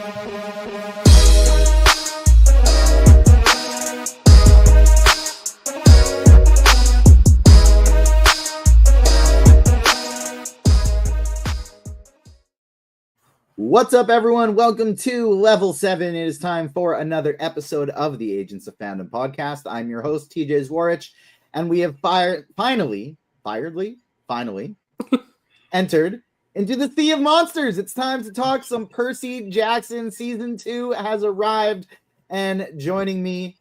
What's up, everyone? Welcome to Level 7. It is time for another episode of the Agents of Fandom podcast. I'm your host, TJ Zwarych, and we have finally entered into the Sea of Monsters. It's time to talk some Percy Jackson. Season 2 has arrived, and joining me,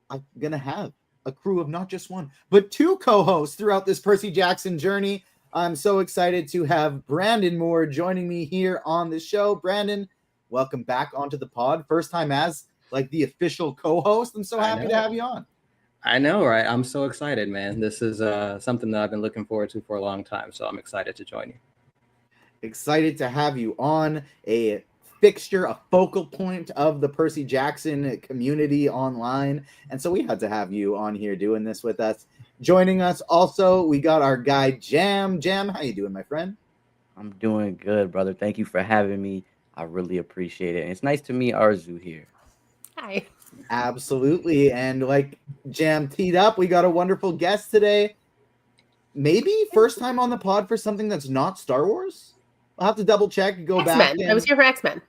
I'm going to have a crew of not just one, but two co-hosts throughout this Percy Jackson journey. I'm so excited to have Brandon Moore joining me here on the show. Brandon, welcome back onto the pod. First time as like the official co-host. I'm so happy to have you on. I know, right? I'm so excited, man. This is something that I've been looking forward to for a long time, so I'm excited to join you. Excited to have you on, a fixture, a focal point of the Percy Jackson community online. And so we had to have you on here doing this with us. Joining us also, we got our guy Jam. Jam, how you doing, my friend? I'm doing good, brother. Thank you for having me. I really appreciate it. And it's nice to meet Arezou here. Hi. Absolutely. And like Jam teed up, we got a wonderful guest today. Maybe first time on the pod for something that's not Star Wars? I'll have to double check, go back. I was here for X-Men.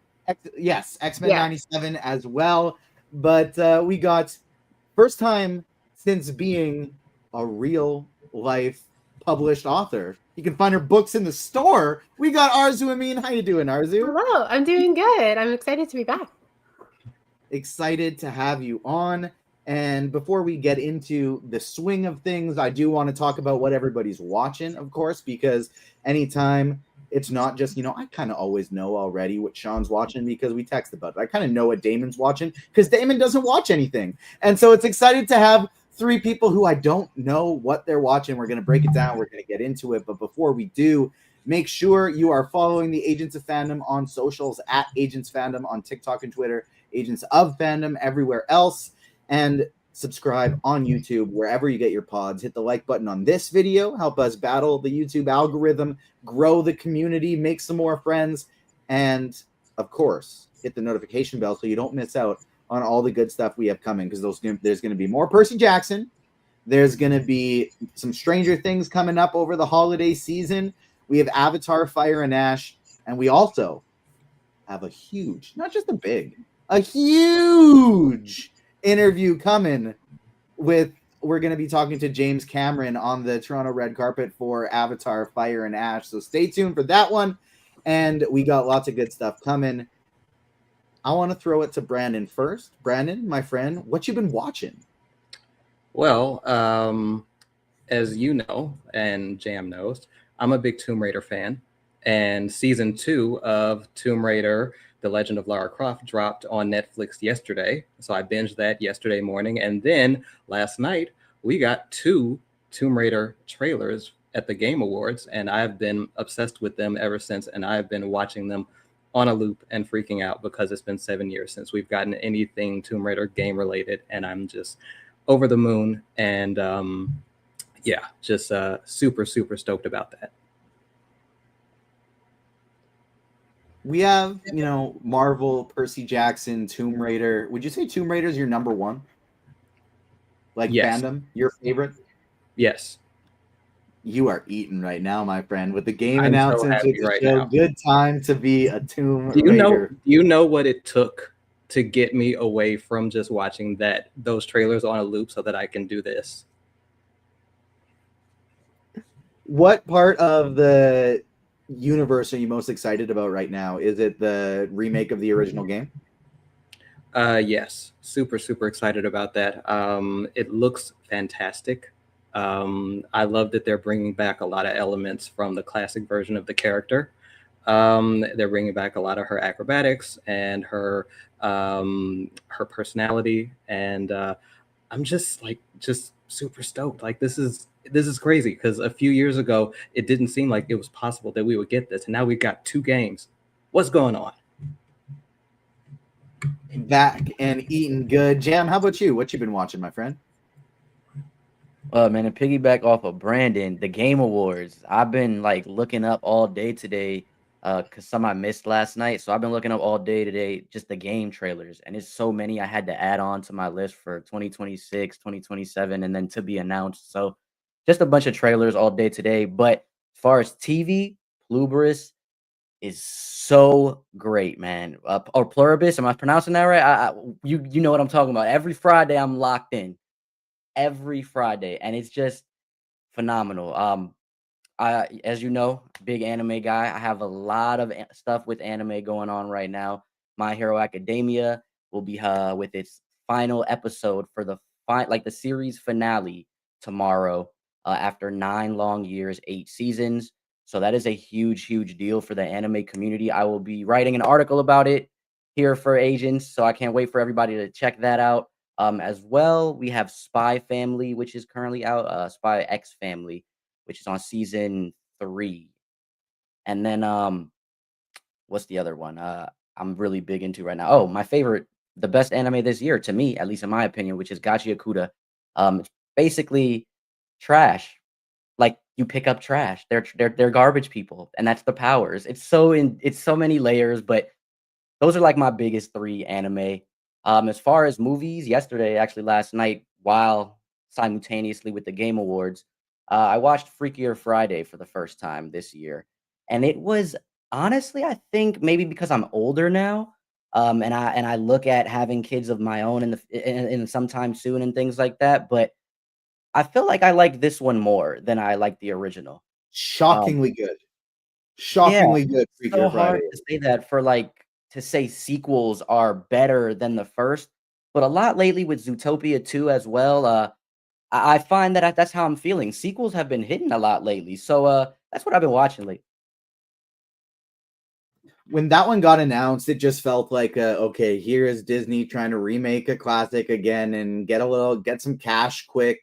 Yes, X-Men 97 as well. But we got first time since being a real life published author. You can find her books in the store. We got Arezou Amin. How you doing, Arezou? Hello, I'm doing good. I'm excited to be back. Excited to have you on. And before we get into the swing of things, I do want to talk about what everybody's watching, of course, because anytime it's not just, I kind of always know already what Sean's watching because we text about it. I kind of know what Damon's watching because Damon doesn't watch anything. And so it's excited to have three people who I don't know what they're watching. We're going to break it down. We're going to get into it. But before we do, make sure you are following the Agents of Fandom on socials at Agents Fandom on TikTok and Twitter, Agents of Fandom everywhere else, and subscribe on YouTube wherever you get your pods. Hit the like button on this video. Help us battle the YouTube algorithm, grow the community, make some more friends, and of course, hit the notification bell so you don't miss out on all the good stuff we have coming, because there's going to be more Percy Jackson. There's going to be some Stranger Things coming up over the holiday season. We have Avatar, Fire and Ash, and we also have a huge, not just a huge interview coming with, we're going to be talking to James Cameron on the Toronto red carpet for Avatar, Fire and Ash. So stay tuned for that one. And we got lots of good stuff coming. I want to throw it to Brandon first. Brandon, my friend, what you been watching? Well, as you know, and Jam knows, I'm a big Tomb Raider fan. And season 2 of Tomb Raider, The Legend of Lara Croft, dropped on Netflix yesterday. So I binged that yesterday morning. And then last night, we got 2 Tomb Raider trailers at the Game Awards. And I've been obsessed with them ever since. And I've been watching them on a loop and freaking out because it's been 7 years since we've gotten anything Tomb Raider game related, and I'm just over the moon and just super stoked about that. We have, Marvel, Percy Jackson, Tomb Raider. Would you say Tomb Raider is your number one? Like yes. Fandom, your favorite? Yes. You are eating right now, my friend, with the game announcements. It's right a now. Good time to be a Tomb Raider. Do you know what it took to get me away from just watching those trailers on a loop so that I can do this? What part of the universe are you most excited about right now? Is it the remake of the original game? Yes, super excited about that. It looks fantastic. I love that they're bringing back a lot of elements from the classic version of the character. They're bringing back a lot of her acrobatics and her personality, and I'm just super stoked. Like this is crazy because a few years ago it didn't seem like it was possible that we would get this, and now we've got 2 games. What's going on? Back and eating good. Jam, how about you? What you been watching, my friend? Man, to piggyback off of Brandon, the Game Awards, I've been looking up all day today because some I missed last night. So I've been looking up all day today, just the game trailers, and it's so many I had to add on to my list for 2026, 2027, and then to be announced. So just a bunch of trailers all day today. But as far as TV, Pluribus is so great, man. Or Pluribus, am I pronouncing that right? You know what I'm talking about. Every Friday I'm locked in. Every Friday, and it's just phenomenal. As you know, big anime guy. I have a lot of stuff with anime going on right now. My Hero Academia will be with its final episode for the series finale tomorrow. After 9 long years, 8 seasons. So that is a huge, huge deal for the anime community. I will be writing an article about it here for Agents, so I can't wait for everybody to check that out. As well, we have Spy Family, which is currently out. Spy X Family, which is on season 3. And then what's the other one? I'm really big into right now. Oh, my favorite, the best anime this year to me, at least in my opinion, which is Gachi Akuda. It's basically trash. Like you pick up trash. They're garbage people, and that's the powers. It's so many layers, but those are like my biggest 3 anime. As far as movies, last night, while simultaneously with the Game Awards, I watched Freakier Friday for the first time this year, and it was honestly, I think maybe because I'm older now, and I look at having kids of my own in sometime soon and things like that, but I feel like I like this one more than I like the original. Um, Shockingly good. yeah, Shockingly good so Freakier hard Friday. to say that to say sequels are better than the first, but a lot lately with Zootopia 2 as well. I find that that's how I'm feeling. Sequels have been hitting a lot lately, so that's what I've been watching lately. When that one got announced, it just felt like, okay, here is Disney trying to remake a classic again and get some cash quick.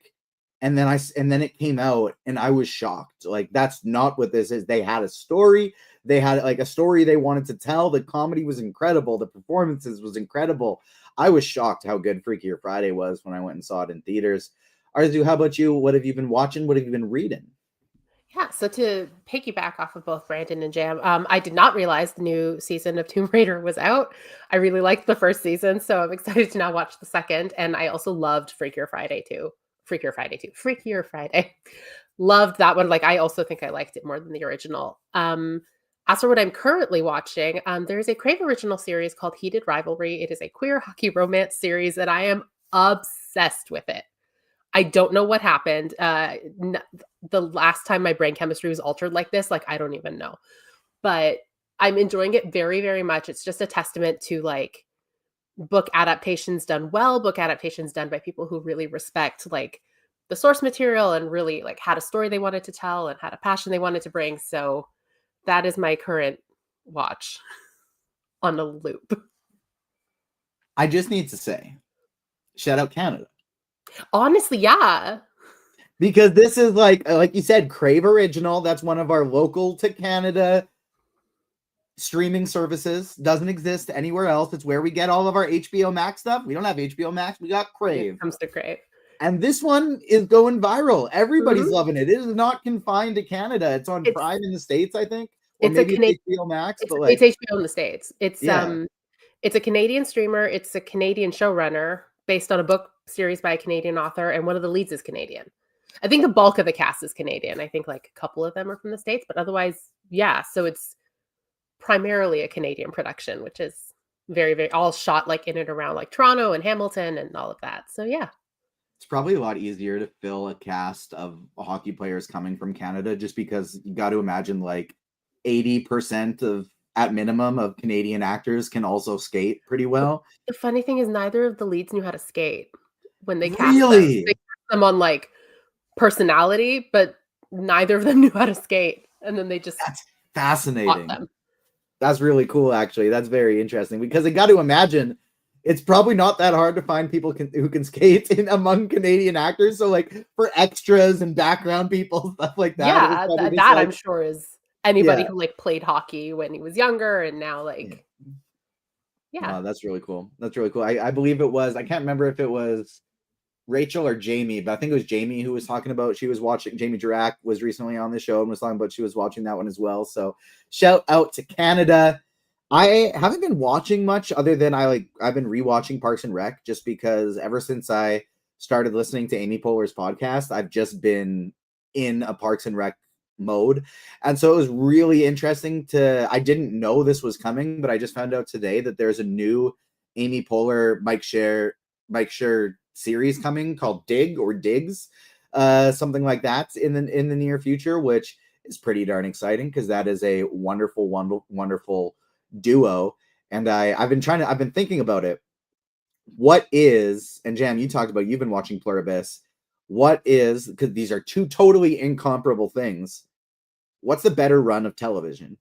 And then it came out, and I was shocked. Like, that's not what this is. They had a story. They had like a story they wanted to tell. The comedy was incredible. The performances was incredible. I was shocked how good Freakier Friday was when I went and saw it in theaters. Arezou, how about you? What have you been watching? What have you been reading? Yeah, so to piggyback off of both Brandon and Jam, I did not realize the new season of Tomb Raider was out. I really liked the first season, so I'm excited to now watch the second. And I also loved Freakier Friday too. Freakier Friday. Loved that one. Like, I also think I liked it more than the original. As for what I'm currently watching, there's a Crave original series called Heated Rivalry. It is a queer hockey romance series, and I am obsessed with it. I don't know what happened. The last time my brain chemistry was altered like this, like, I don't even know. But I'm enjoying it very, very much. It's just a testament to like book adaptations done well, book adaptations done by people who really respect like the source material and really like had a story they wanted to tell and had a passion they wanted to bring. So that is my current watch on a loop. I just need to say, shout out Canada. Honestly, yeah. Because this is like you said, Crave Original. That's one of our local to Canada streaming services. Doesn't exist anywhere else. It's where we get all of our HBO Max stuff. We don't have HBO Max. We got Crave. It comes to Crave. And this one is going viral. Everybody's Mhm. loving it. It is not confined to Canada. It's on Prime in the States, I think. Or It's a maybe Canadian. it's HBO Max, but It's like, HBO in the States. yeah. It's a Canadian streamer. It's a Canadian showrunner based on a book series by a Canadian author, and one of the leads is Canadian. I think the bulk of the cast is Canadian. I think like a couple of them are from the States, but otherwise, yeah. So it's primarily a Canadian production, which is very, very all shot like in and around like Toronto and Hamilton and all of that. So yeah. It's probably a lot easier to fill a cast of hockey players coming from Canada, just because you got to imagine like 80% of, at minimum, of Canadian actors can also skate pretty well. The funny thing is neither of the leads knew how to skate when they cast them. Really? They cast them on like personality, but neither of them knew how to skate. And then they just That's taught fascinating. them. That's really cool, actually. That's very interesting, because I got to imagine it's probably not that hard to find people who can skate among Canadian actors. So like for extras and background people, stuff like that. Yeah, that I'm sure is anybody Yeah. who like played hockey when he was younger and now like yeah. That's really cool. That's really cool. I believe it was, I can't remember if it was Rachel or Jamie, but I think it was Jamie who was talking about she was watching. Jamie Zwarych was recently on the show and was talking about she was watching that one as well. So shout out to Canada. I haven't been watching much other than I've been rewatching Parks and Rec just because ever since I started listening to Amy Poehler's podcast, I've just been in a Parks and Rec mode. And so it was really interesting I didn't know this was coming, but I just found out today that there's a new Amy Poehler Mike Scher series coming called Dig or Digs, something like that in the near future, which is pretty darn exciting because that is a wonderful duo. And I've been thinking about it. What is, and Jam, you talked about, you've been watching Pluribus. What is, because these are two totally incomparable things. What's the better run of television?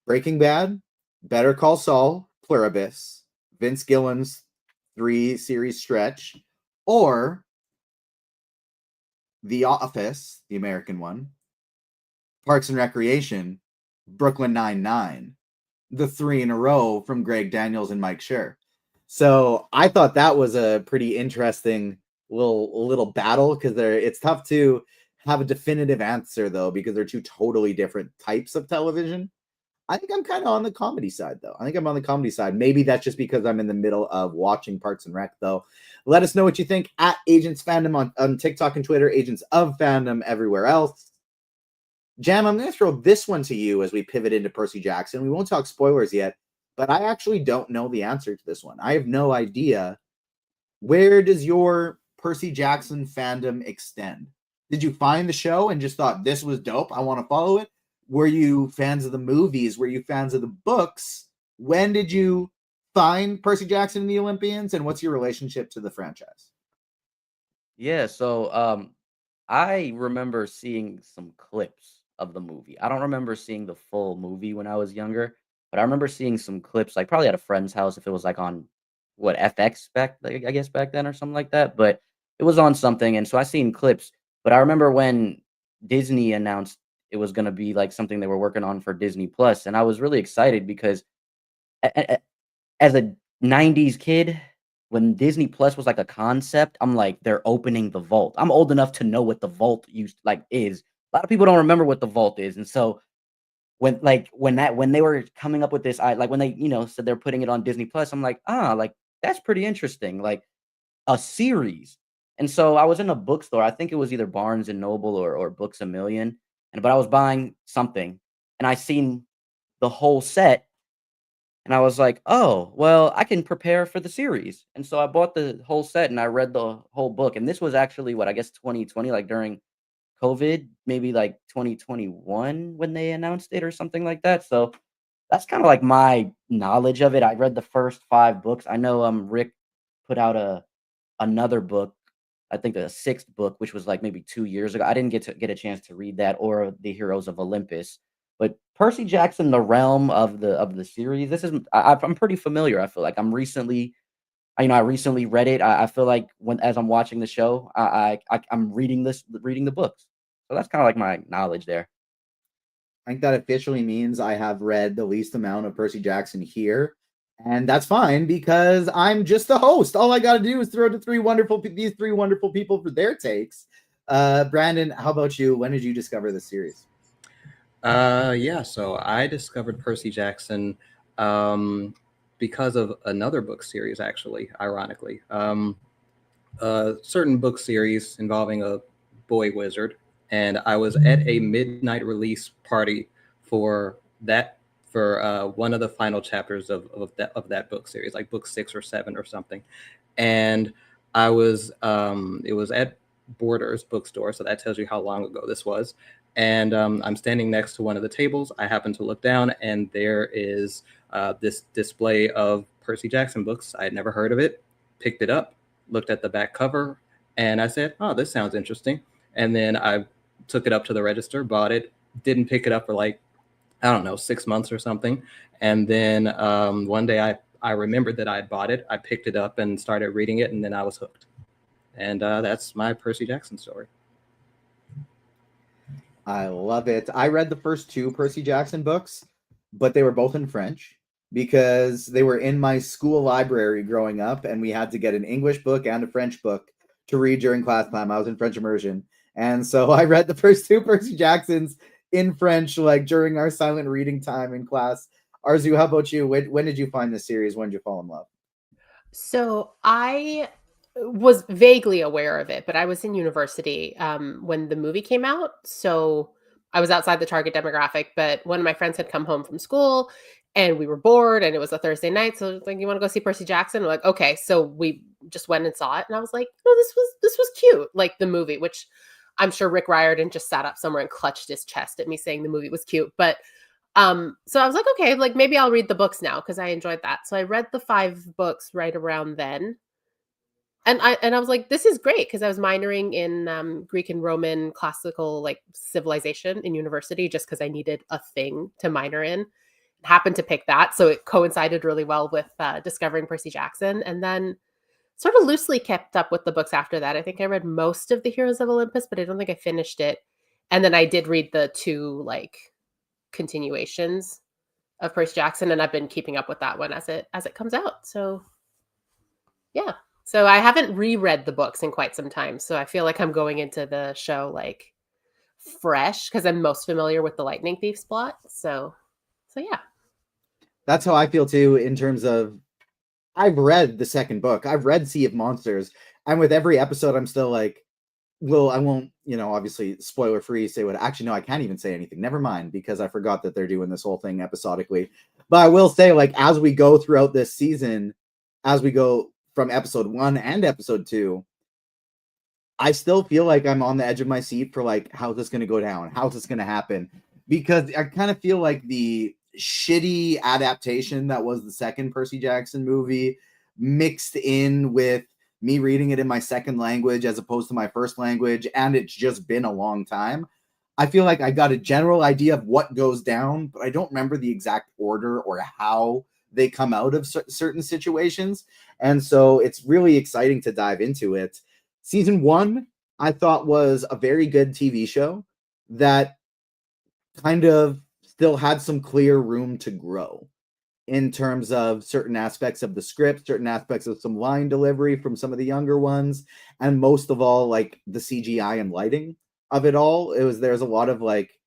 Breaking Bad, Better Call Saul, Pluribus, Vince Gilliam's 3-series stretch, or The Office, the American one, Parks and Recreation, Brooklyn Nine-Nine, the 3 in a row from Greg Daniels and Mike Scher. So I thought that was a pretty interesting little battle because it's tough to have a definitive answer though because they're two totally different types of television. I think I'm kind of on the comedy side, though. I think I'm on the comedy side. Maybe that's just because I'm in the middle of watching Parks and Rec, though. Let us know what you think at Agents Fandom on TikTok and Twitter, Agents of Fandom everywhere else. Jam, I'm going to throw this one to you as we pivot into Percy Jackson. We won't talk spoilers yet, but I actually don't know the answer to this one. I have no idea. Where does your Percy Jackson fandom extend? Did you find the show and just thought this was dope? I want to follow it? Were you fans of the movies? Were you fans of the books? When did you find Percy Jackson and the Olympians? And what's your relationship to the franchise? Yeah, so I remember seeing some clips of the movie. I don't remember seeing the full movie when I was younger, but I remember seeing some clips, like probably at a friend's house if it was like on what FX I guess back then or something like that. But it was on something, and so I seen clips. But I remember when Disney announced it was going to be like something they were working on for Disney Plus, and I was really excited because as a 90s kid, when Disney Plus was like a concept, I'm like, they're opening the vault. I'm old enough to know what the vault is. A lot of people don't remember what the vault is. And so when they were coming up with this, when they, said they're putting it on Disney Plus, I'm like, that's pretty interesting. Like a series. And so I was in a bookstore. I think it was either Barnes and Noble or Books A Million. But I was buying something and I seen the whole set. And I was like, "Oh, well, I can prepare for the series." And so I bought the whole set and I read the whole book. And this was actually I guess 2020, like during COVID, maybe like 2021 when they announced it or something like that. So that's kind of like my knowledge of it. I read the first 5 books. I know Rick put out another book, I think the 6th book, which was like maybe 2 years ago. I didn't get a chance to read that or The Heroes of Olympus. But Percy Jackson, the realm of the series, this is I'm pretty familiar. I feel like I recently read it. I feel like as I'm watching the show, I'm reading the books. So that's kind of like my knowledge there. I think that officially means I have read the least amount of Percy Jackson here. And that's fine because I'm just the host. All I got to do is throw to these 3 wonderful people for their takes. Brandon, how about you? When did you discover this series? Yeah, so I discovered Percy Jackson because of another book series, actually, ironically. A certain book series involving a boy wizard. And I was at a midnight release party for one of the final chapters of that book series, like book 6 or 7 or something. And it was at Borders bookstore, so that tells you how long ago this was. And I'm standing next to one of the tables. I happen to look down, and there is this display of Percy Jackson books. I had never heard of it. Picked it up, looked at the back cover, and I said, "Oh, this sounds interesting." And then I took it up to the register, bought it. Didn't pick it up for like, I don't know, 6 months or something. And then one day I remembered that I had bought it. I picked it up and started reading it, and then I was hooked. And that's my Percy Jackson story. I love it. I read the first 2 Percy Jackson books, but they were both in French because they were in my school library growing up, and we had to get an English book and a French book to read during class time. I was in French immersion. And so I read the first 2 Percy Jacksons in French, like during our silent reading time in class. Arezou, how about you? When did you find this series? When did you fall in love? So I was vaguely aware of it, but I was in university when the movie came out. So I was outside the target demographic, but one of my friends had come home from school and we were bored and it was a Thursday night. So it was like, you want to go see Percy Jackson? We're like, okay. So we just went and saw it. And I was like, no, this was cute. Like the movie, which I'm sure Rick Riordan just sat up somewhere and clutched his chest at me saying the movie was cute. But so I was like, okay, like maybe I'll read the books now because I enjoyed that. So I read the 5 books right around then. And I was like, this is great because I was minoring in Greek and Roman classical like civilization in university just because I needed a thing to minor in. Happened to pick that, so it coincided really well with discovering Percy Jackson, and then sort of loosely kept up with the books after that. I think I read most of the Heroes of Olympus, but I don't think I finished it. And then I did read the 2 like continuations of Percy Jackson, and I've been keeping up with that one as it comes out. So yeah. So I haven't reread the books in quite some time. So I feel like I'm going into the show like fresh because I'm most familiar with the Lightning Thief's plot. So yeah. That's how I feel too, in terms of I've read the second book. I've read Sea of Monsters. And with every episode, I'm still like, well, I won't, obviously spoiler free say what actually, no, I can't even say anything. Never mind, because I forgot that they're doing this whole thing episodically. But I will say, like, as we go throughout this season, as we go from episode 1 and episode 2, I still feel like I'm on the edge of my seat for like, how's this going to go down? How's this going to happen? Because I kind of feel like the shitty adaptation that was the second Percy Jackson movie mixed in with me reading it in my second language as opposed to my first language, and it's just been a long time. I feel like I got a general idea of what goes down, but I don't remember the exact order or how they come out of certain situations. And so it's really exciting to dive into it. Season 1, I thought, was a very good TV show that kind of still had some clear room to grow in terms of certain aspects of the script, certain aspects of some line delivery from some of the younger ones, and most of all, like the CGI and lighting of it all. There's a lot of like,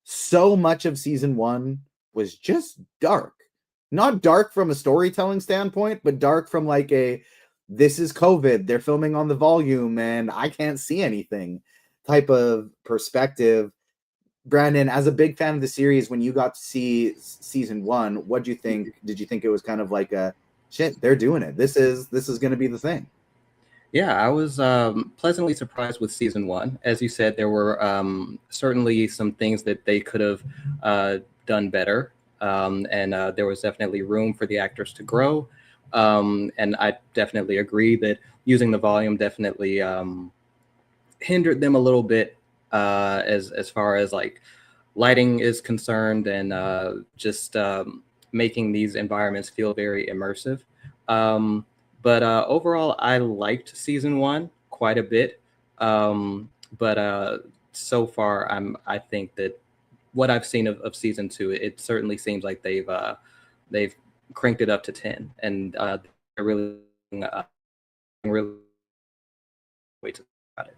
so much of season 1 was just dark. Not dark from a storytelling standpoint, but dark from like this is COVID, they're filming on the volume and I can't see anything type of perspective. Brandon, as a big fan of the series, when you got to see season 1, what do you think? Did you think it was kind of like a shit, they're doing it, this is going to be the thing? Yeah, I was pleasantly surprised with season 1. As you said, there were certainly some things that they could have done better. And there was definitely room for the actors to grow. And I definitely agree that using the volume definitely hindered them a little bit as far as like lighting is concerned, and just making these environments feel very immersive. But overall, I liked season 1 quite a bit. But so far, I think that what I've seen of season 2, it certainly seems like they've cranked it up to 10, and they're really wait about it.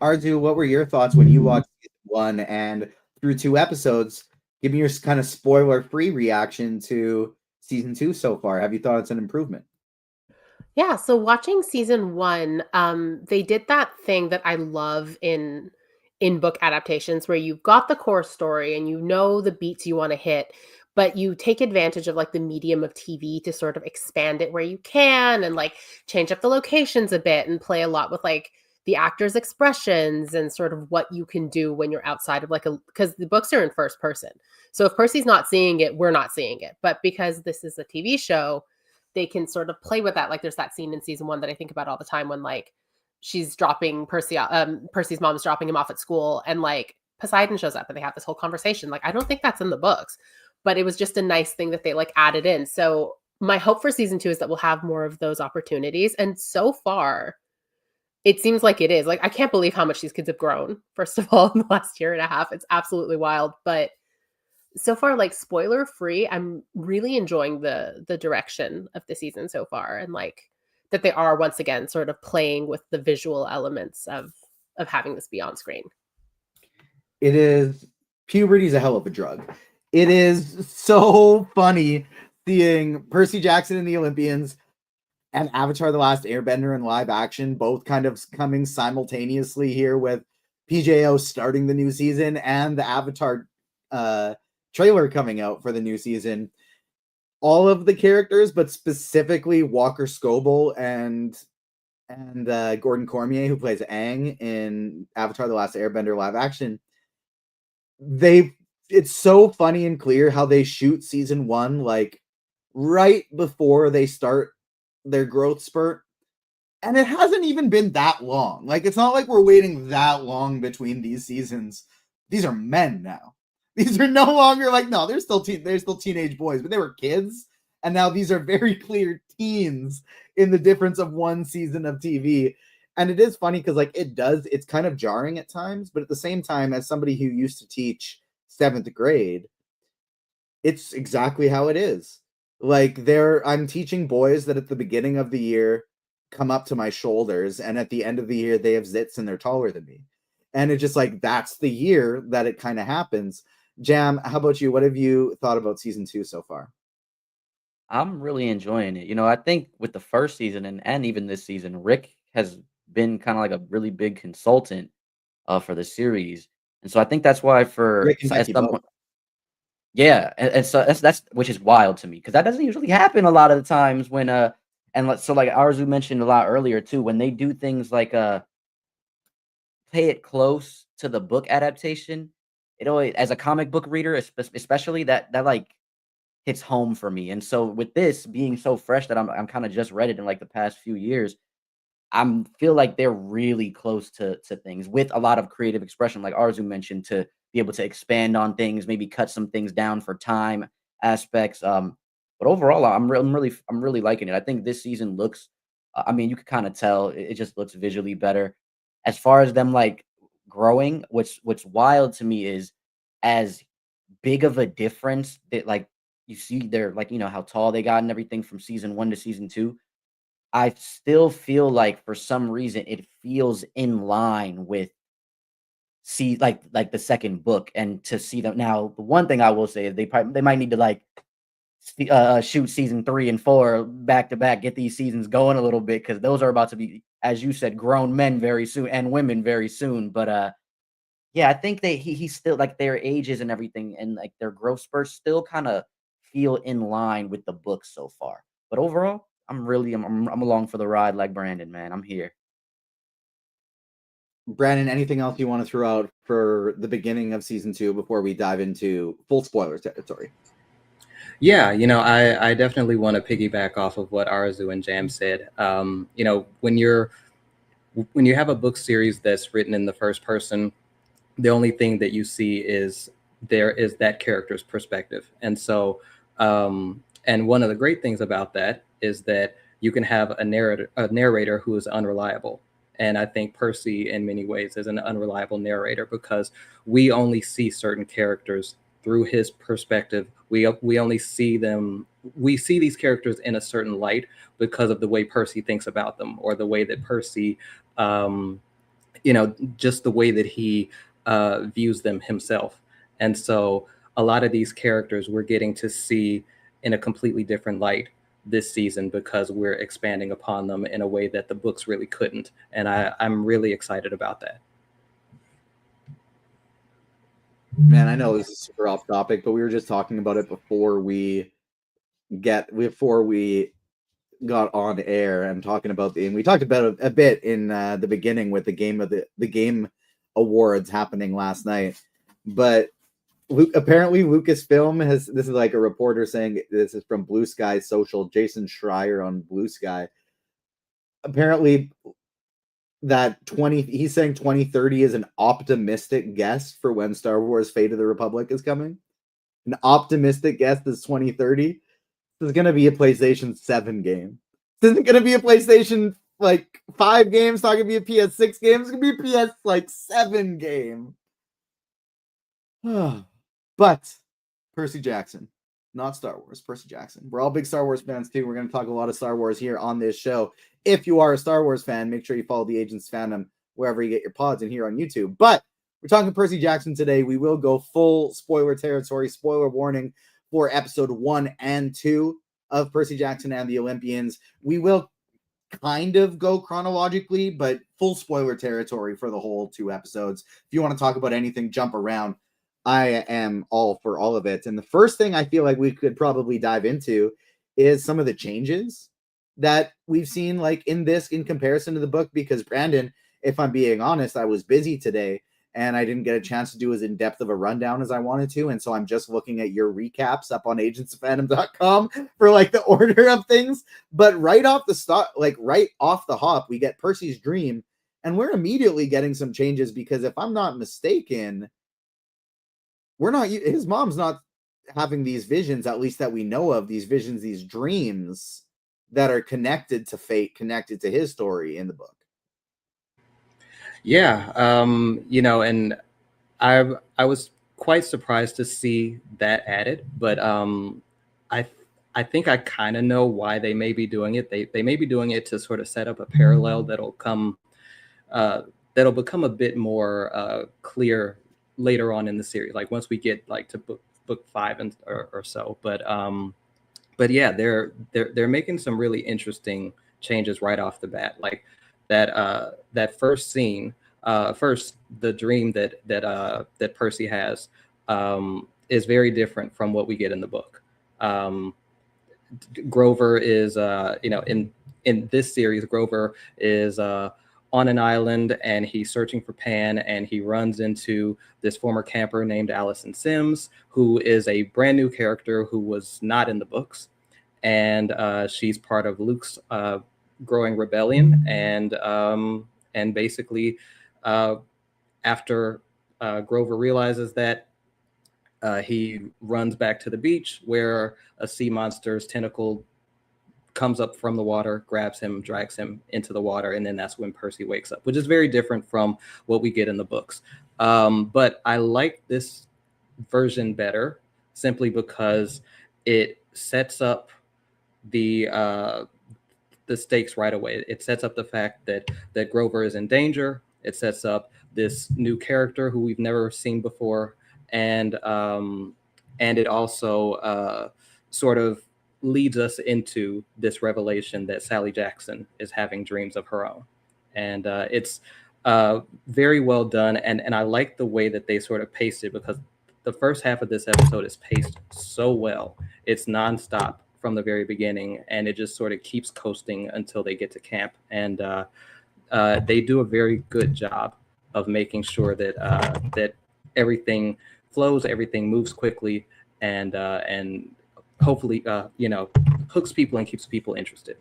Arezou, what were your thoughts when you watched season 1 and through 2 episodes? Give me your kind of spoiler-free reaction to season 2 so far. Have you thought it's an improvement? Yeah, so watching season 1, they did that thing that I love in book adaptations where you've got the core story and you know the beats you want to hit, but you take advantage of like the medium of TV to sort of expand it where you can and like change up the locations a bit and play a lot with like the actors' expressions and sort of what you can do when you're outside of like because the books are in first person. So if Percy's not seeing it, we're not seeing it. But because this is a TV show, they can sort of play with that. Like there's that scene in season 1 that I think about all the time when like she's dropping Percy's mom's dropping him off at school and like Poseidon shows up and they have this whole conversation. Like I don't think that's in the books, but it was just a nice thing that they like added in. So my hope for season 2 is that we'll have more of those opportunities. And so far, it seems like it is. Like I can't believe how much these kids have grown, first of all, in the last year and a half. It's absolutely wild. But so far, like spoiler free, I'm really enjoying the direction of the season so far. And like that they are once again sort of playing with the visual elements of having this be on screen. It is, puberty's a hell of a drug. It is so funny seeing Percy Jackson and the Olympians and Avatar: The Last Airbender in live action, both kind of coming simultaneously here, with PJO starting the new season and the Avatar trailer coming out for the new season. All of the characters, but specifically Walker Scoble and Gordon Cormier, who plays Aang in Avatar: The Last Airbender live action, it's so funny and clear how they shoot season 1 like right before they start their growth spurt, and it hasn't even been that long. Like, it's not like we're waiting that long between these seasons. These are men now. These are no longer like, no, they're still teenage boys, but they were kids, and now these are very clear teens in the difference of one season of TV. And it is funny because like it's kind of jarring at times, but at the same time, as somebody who used to teach 7th grade, it's exactly how it is. Like, I'm teaching boys that at the beginning of the year come up to my shoulders, and at the end of the year they have zits and they're taller than me. And it's just like, that's the year that it kind of happens. Jam, how about you? What have you thought about season 2 so far? I'm really enjoying it. I think with the first season and even this season, Rick has been kind of like a really big consultant for the series. And so I think that's why Rick and Becky both. Yeah, and so that's which is wild to me, because that doesn't usually happen a lot of the times when so like Arezou mentioned a lot earlier too, when they do things like play it close to the book adaptation, it always, as a comic book reader, especially, that like hits home for me. And so with this being so fresh that I'm kind of just read it in like the past few years, feel like they're really close to things with a lot of creative expression, like Arezou mentioned, to be able to expand on things, maybe cut some things down for time aspects. But overall, I'm really liking it. I think this season looks, I mean, you can kind of tell it just looks visually better. As far as them like growing, what's wild to me is, as big of a difference that, like, you see they're like, how tall they got and everything from season 1 to season 2. I still feel like for some reason it feels in line with like the second book. And to see them now, the one thing I will say is they might need to like shoot season 3 and 4 back to back, get these seasons going a little bit, because those are about to be, as you said, grown men very soon, and women very soon. But yeah, I think he's still like, their ages and everything and like their growth spurts still kind of feel in line with the book so far. But overall, I'm along for the ride, like Brandon, man. I'm here. Brandon, anything else you want to throw out for the beginning of season 2 before we dive into full spoiler territory? Yeah, I definitely want to piggyback off of what Arezou and Jam said. When you have a book series that's written in the first person, the only thing that you see is that character's perspective. And so, and one of the great things about that is that you can have a narrator who is unreliable. And I think Percy, in many ways, is an unreliable narrator, because we only see certain characters through his perspective. We only see them. We see these characters in a certain light because of the way Percy thinks about them, or the way that Percy, just the way that he views them himself. And so a lot of these characters we're getting to see in a completely different light this season, because we're expanding upon them in a way that the books really couldn't. And I'm really excited about that. Man, I know this is super off topic, but we were just talking about it before we got on air, and talking about and we talked about it a bit in the beginning with the game awards happening last night. But apparently Lucasfilm this is like a reporter saying, this is from Blue Sky Social, Jason Schreier on Blue Sky. Apparently he's saying 2030 is an optimistic guess for when Star Wars Fate of the Republic is coming. An optimistic guess is 2030. This is going to be a PlayStation 7 game. This isn't going to be a PlayStation 5 game. It's not going to be a PS6 game. It's going to be a PS 7 game. But Percy Jackson, not Star Wars. Percy Jackson. We're all big Star Wars fans too. We're going to talk a lot of Star Wars here on this show. if you are a Star Wars fan, make sure you follow the Agents Fandom wherever you get your pods and here on YouTube. But we're talking Percy Jackson today. We will go full spoiler territory, spoiler warning for episode 1 and 2 of Percy Jackson and the Olympians. We will kind of go chronologically, but full spoiler territory for the whole 2 episodes. If you want to talk about anything, jump around. I am all for all of it. And the first thing I feel like we could probably dive into is some of the changes that we've seen like in this in comparison to the book, because Brandon, if I'm being honest, I was busy today and I didn't get a chance to do as in-depth of a rundown as I wanted to. And so I'm just looking at your recaps up on agentsfandom.com for like the order of things. But right off the start, like right off the hop, we get Percy's dream and we're immediately getting some changes because if I'm not mistaken, his mom's not having these visions, at least that we know of, these visions, these dreams that are connected to fate, connected to his story in the book. Yeah, and I was quite surprised to see that added, but I think I kind of know why they may be doing it. They may be doing it to sort of set up a parallel that'll become a bit more clear later on in the series, like once we get like to book 5 and or so. But yeah, they're making some really interesting changes right off the bat, like that first scene. First, the dream that Percy has is very different from what we get in the book. Grover is, in this series, Grover is on an island and he's searching for Pan, and he runs into this former camper named Allison Sims, who is a brand new character who was not in the books, and she's part of Luke's growing rebellion, and basically after Grover realizes that, he runs back to the beach where a sea monster's tentacle comes up from the water, grabs him, drags him into the water, and then that's when Percy wakes up, which is very different from what we get in the books. But I like this version better simply because it sets up the stakes right away. It sets up the fact that Grover is in danger. It sets up this new character who we've never seen before, and it also sort of leads us into this revelation that Sally Jackson is having dreams of her own, and it's very well done. And I like the way that they sort of paced it, because the first half of this episode is paced so well. It's nonstop from the very beginning, and it just sort of keeps coasting until they get to camp. And they do a very good job of making sure that everything flows, everything moves quickly, and hopefully hooks people and keeps people interested.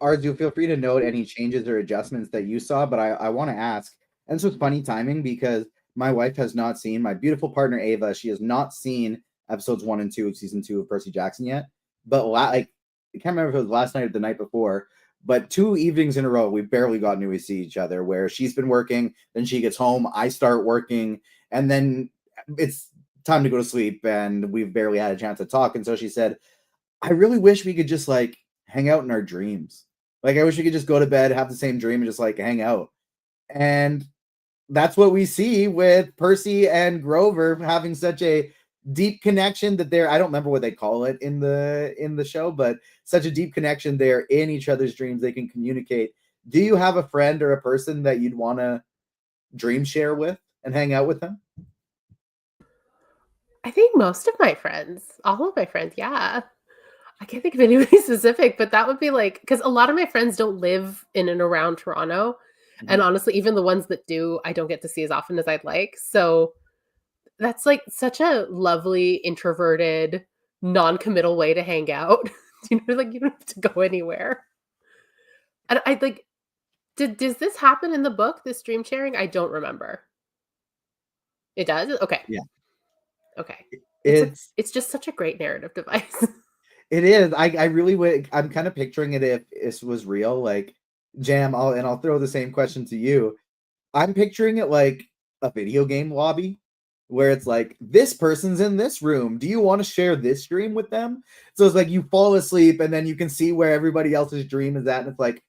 Arezou, feel free to note any changes or adjustments that you saw, but I want to ask, and this was funny timing because my wife has not seen, my beautiful partner Ava, she has not seen episodes 1 and 2 of season 2 of Percy Jackson yet. But I can't remember if it was last night or the night before, but 2 evenings in a row, we barely gotten to see each other, where she's been working, then she gets home, I start working, and then it's time to go to sleep, and we've barely had a chance to talk. And so she said, I really wish we could just like hang out in our dreams. Like, I wish we could just go to bed, have the same dream, and just like hang out. And that's what we see with Percy and Grover having such a deep connection that I don't remember what they call it in the show, but such a deep connection. They're in each other's dreams. They can communicate. Do you have a friend or a person that you'd want to dream share with and hang out with them? I think most of my friends, all of my friends, yeah. I can't think of anybody specific, but that would be like, because a lot of my friends don't live in and around Toronto. Mm-hmm. And honestly, even the ones that do, I don't get to see as often as I'd like. So that's like such a lovely, introverted, non-committal way to hang out. Like you don't have to go anywhere. And I like, does this happen in the book, this dream sharing? I don't remember. It does? Okay. Yeah. Okay. It's just such a great narrative device. It is. I really would. I'm kind of picturing it if this was real. Like, Jam, I'll throw the same question to you. I'm picturing it like a video game lobby, where it's like, this person's in this room. Do you want to share this dream with them? So it's like you fall asleep and then you can see where everybody else's dream is at. And it's like,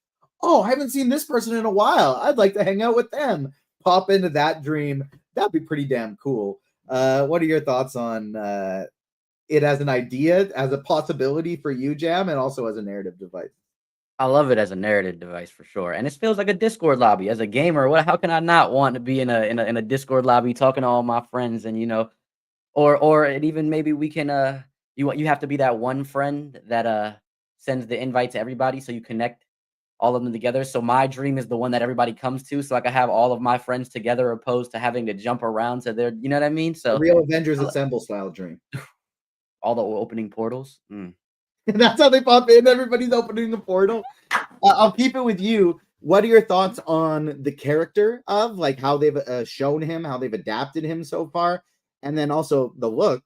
oh, I haven't seen this person in a while. I'd like to hang out with them. Pop into that dream. That'd be pretty damn cool. What are your thoughts on it as an idea, as a possibility for you, Jam, and also as a narrative device? I love it as a narrative device for sure, and it feels like a Discord lobby. As a gamer, what? How can I not want to be in a Discord lobby talking to all my friends, and or it even maybe we can you have to be that one friend that sends the invite to everybody, so you connect all of them together. So my dream is the one that everybody comes to, so I can have all of my friends together, opposed to having to jump around to their, you know what I mean? A So real Avengers Assemble style dream. all the opening portals. That's how they pop in. Everybody's opening the portal. I'll keep it with you. What are your thoughts on the character of, like, how they've shown him, how they've adapted him so far, and then also the look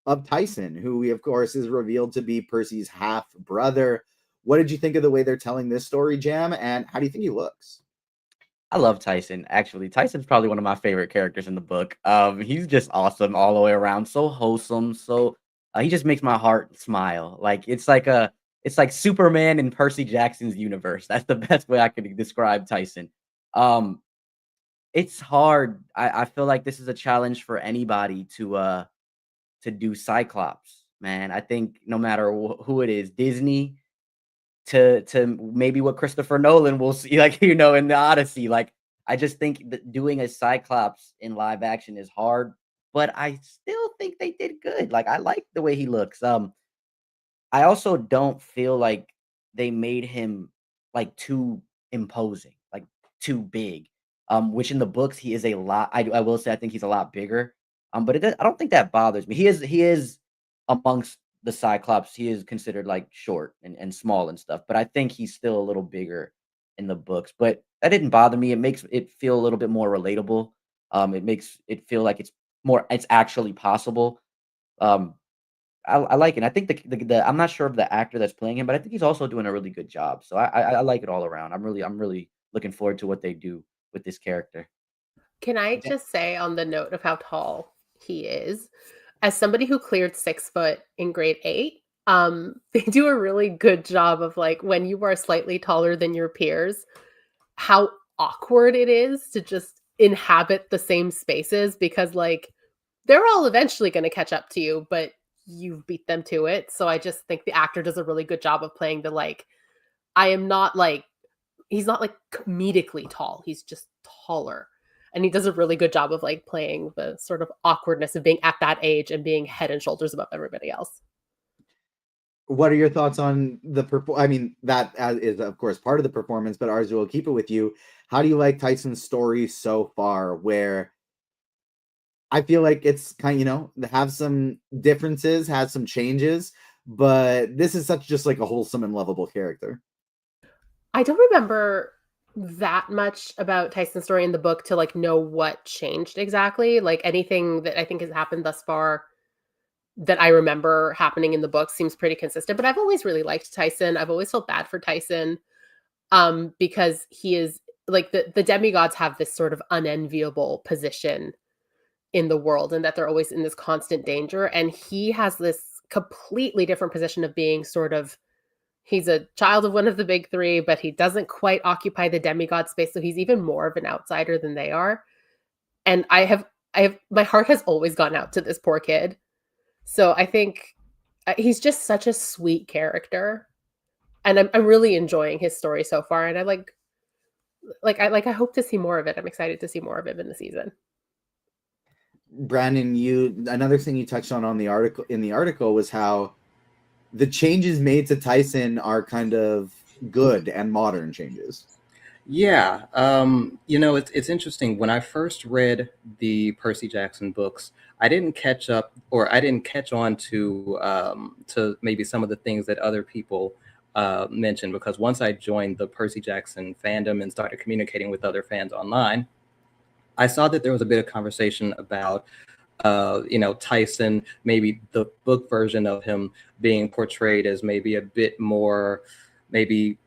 of Tyson, who we, of course, is revealed to be Percy's half brother. What did you think of the way they're telling this story, Jam? And how do you think he looks? I love Tyson. Actually, Tyson's probably one of my favorite characters in the book. He's just awesome all the way around. So wholesome. So he just makes my heart smile. Like it's like Superman in Percy Jackson's universe. That's the best way I could describe Tyson. Um, it's hard. I feel like this is a challenge for anybody to do Cyclops. Man, I think no matter who it is, Disney to maybe what Christopher Nolan will see, like, in the Odyssey. Like, I just think that doing a Cyclops in live action is hard, but I still think they did good. Like, I like the way he looks. I also don't feel like they made him like too imposing, like too big. Which in the books he is a lot. I will say I think he's a lot bigger. But I don't think that bothers me. He is amongst the Cyclops. He is considered like short and small and stuff. But I think he's still a little bigger in the books. But that didn't bother me. It makes it feel a little bit more relatable. It makes it feel like it's actually possible. Um, I like it. I think the I'm not sure of the actor that's playing him, but I think he's also doing a really good job. So I like it all around. I'm really looking forward to what they do with this character. Can I just say, on the note of how tall he is, as somebody who cleared 6 foot in grade 8, they do a really good job of, like, when you are slightly taller than your peers, how awkward it is to just inhabit the same spaces, because, like, they're all eventually going to catch up to you, but you beat them to it. So I just think the actor does a really good job of playing the, like, I am not like, he's not like comedically tall. He's just taller. And he does a really good job of, like, playing the sort of awkwardness of being at that age and being head and shoulders above everybody else. What are your thoughts on I mean, that is, of course, part of the performance, but Arezou, will keep it with you. How do you like Tyson's story so far, where I feel like it's kind of, have some differences, has some changes, but this is such just like a wholesome and lovable character. I don't remember that much about Tyson's story in the book to, like, know what changed exactly. Like, anything that I think has happened thus far that I remember happening in the book seems pretty consistent. But I've always really liked Tyson. I've always felt bad for Tyson, because he is, like, the demigods have this sort of unenviable position in the world, and that they're always in this constant danger. And he has this completely different position of being sort of, he's a child of one of the big three, but he doesn't quite occupy the demigod space. So he's even more of an outsider than they are. And my heart has always gone out to this poor kid. So I think he's just such a sweet character. And I'm really enjoying his story so far. And I hope to see more of it. I'm excited to see more of him in the season. Brandon, another thing you touched on the article was how the changes made to Tyson are kind of good and modern changes. Yeah, it's interesting. When I first read the Percy Jackson books, I didn't catch up, or I didn't catch on to maybe some of the things that other people mentioned, because once I joined the Percy Jackson fandom and started communicating with other fans online, I saw that there was a bit of conversation about Tyson, maybe the book version of him being portrayed as maybe a bit more, maybe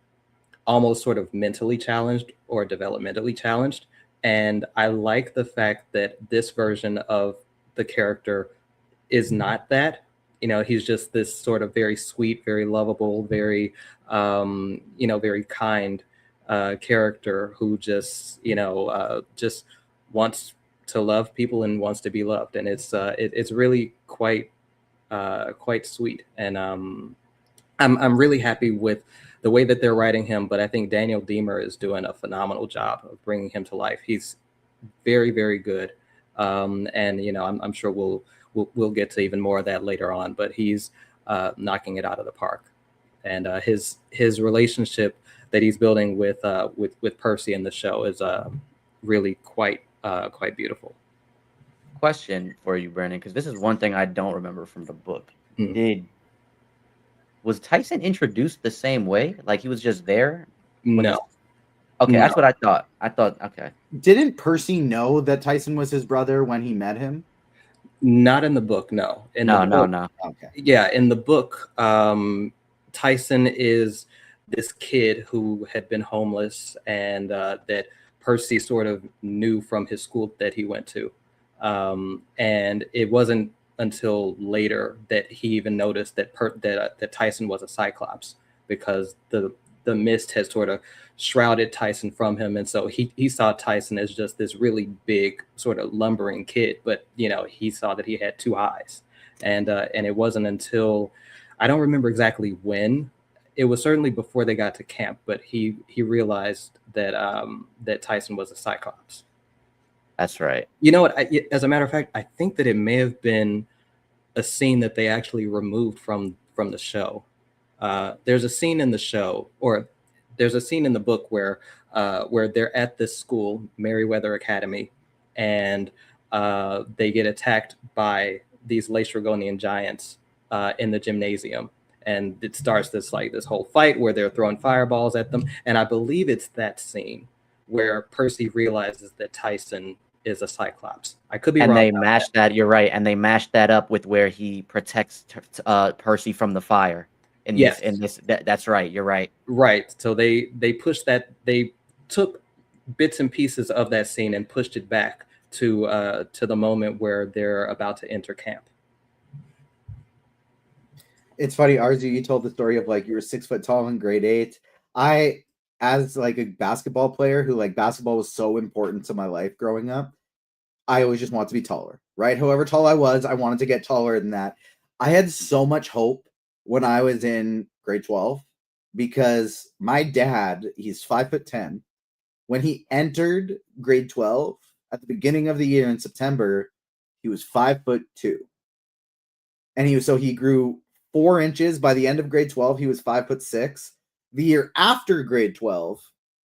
almost sort of mentally challenged or developmentally challenged. And I like the fact that this version of the character is not that. He's just this sort of very sweet, very lovable, very very kind character who just just wants to love people and wants to be loved, and it's really quite sweet. And I'm really happy with the way that they're writing him, but I think Daniel Diemer is doing a phenomenal job of bringing him to life. He's very, very good, and I'm sure we'll get to even more of that later on. But he's knocking it out of the park, and his relationship that he's building with Percy in the show is really quite beautiful. Question for you, Brandon, because this is one thing I don't remember from the book. Was Tyson introduced the same way? Like he was just there? No. Okay, No. that's what I thought. Okay. Didn't Percy know that Tyson was his brother when he met him? Not in the book, no. No. Okay. Yeah, in the book, Tyson is this kid who had been homeless, and that Percy sort of knew from his school that he went to. And it wasn't until later that he even noticed that Tyson was a Cyclops, because the mist had sort of shrouded Tyson from him, and so he saw Tyson as just this really big sort of lumbering kid, but he saw that he had two eyes, and it wasn't until, I don't remember exactly when, it was certainly before they got to camp, but he realized that that Tyson was a Cyclops. That's right. You know what? As a matter of fact, I think that it may have been a scene that they actually removed from the show. There's a scene in the show, or there's a scene in the book where they're at this school, Merryweather Academy, and they get attacked by these Laestrygonian giants in the gymnasium. And it starts this whole fight where they're throwing fireballs at them. And I believe it's that scene where Percy realizes that Tyson is a Cyclops. I could be wrong. And they mashed that. You're right. And they mashed that up with where he protects Percy from the fire. That's right. You're right. Right. So they pushed that. They took bits and pieces of that scene and pushed it back to the moment where they're about to enter camp. It's funny, Arezou, you told the story of you were 6 foot tall in grade 8. I, as a basketball player who basketball was so important to my life growing up, I always just wanted to be taller, right? However tall I was, I wanted to get taller than that. I had so much hope when I was in grade 12 because my dad, he's 5'10". When he entered grade 12 at the beginning of the year in September, he was 5'2". And he grew 4 inches. By the end of grade 12, he was 5'6". The year after grade 12,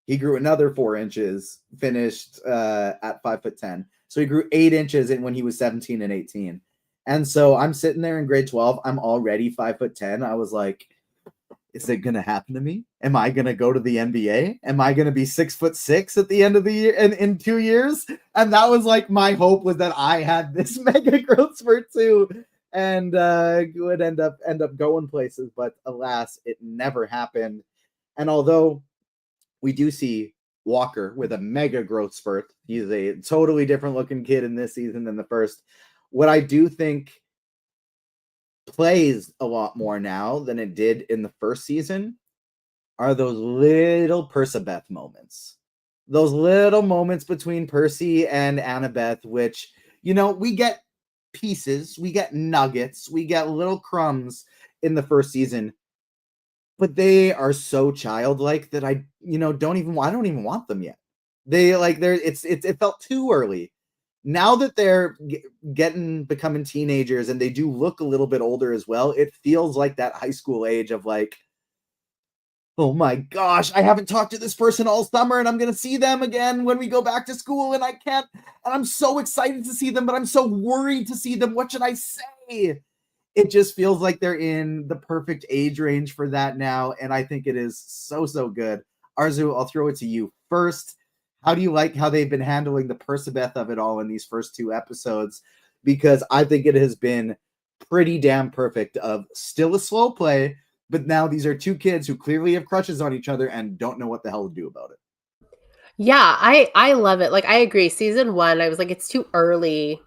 he grew another 4 inches, finished at 5'10". So he grew 8 inches when he was 17 and 18. And so I'm sitting there in grade 12. I'm already 5'10". I was like, is it going to happen to me? Am I going to go to the NBA? Am I going to be 6'6" at the end of the year in 2 years? And that was my hope, was that I had this mega growth spurt too. And would end up going places, but alas, it never happened. And although we do see Walker with a mega growth spurt, he's a totally different looking kid in this season than the first. What I do think plays a lot more now than it did in the first season are those little Percabeth moments. Those little moments between Percy and Annabeth, which, we get pieces, we get nuggets, we get little crumbs in the first season, but they are so childlike that I don't even want them yet. It felt too early. Now that they're becoming teenagers and they do look a little bit older as well, it feels like that high school age of oh my gosh, I haven't talked to this person all summer and I'm going to see them again when we go back to school and I can't, and I'm so excited to see them, but I'm so worried to see them. What should I say? It just feels like they're in the perfect age range for that now. And I think it is so, so good. Arezou, I'll throw it to you first. How do you like how they've been handling the Percabeth of it all in these first 2 episodes? Because I think it has been pretty damn perfect, of still a slow play, but now these are 2 kids who clearly have crushes on each other and don't know what the hell to do about it. Yeah, I love it. I agree. Season 1, I was like, it's too early.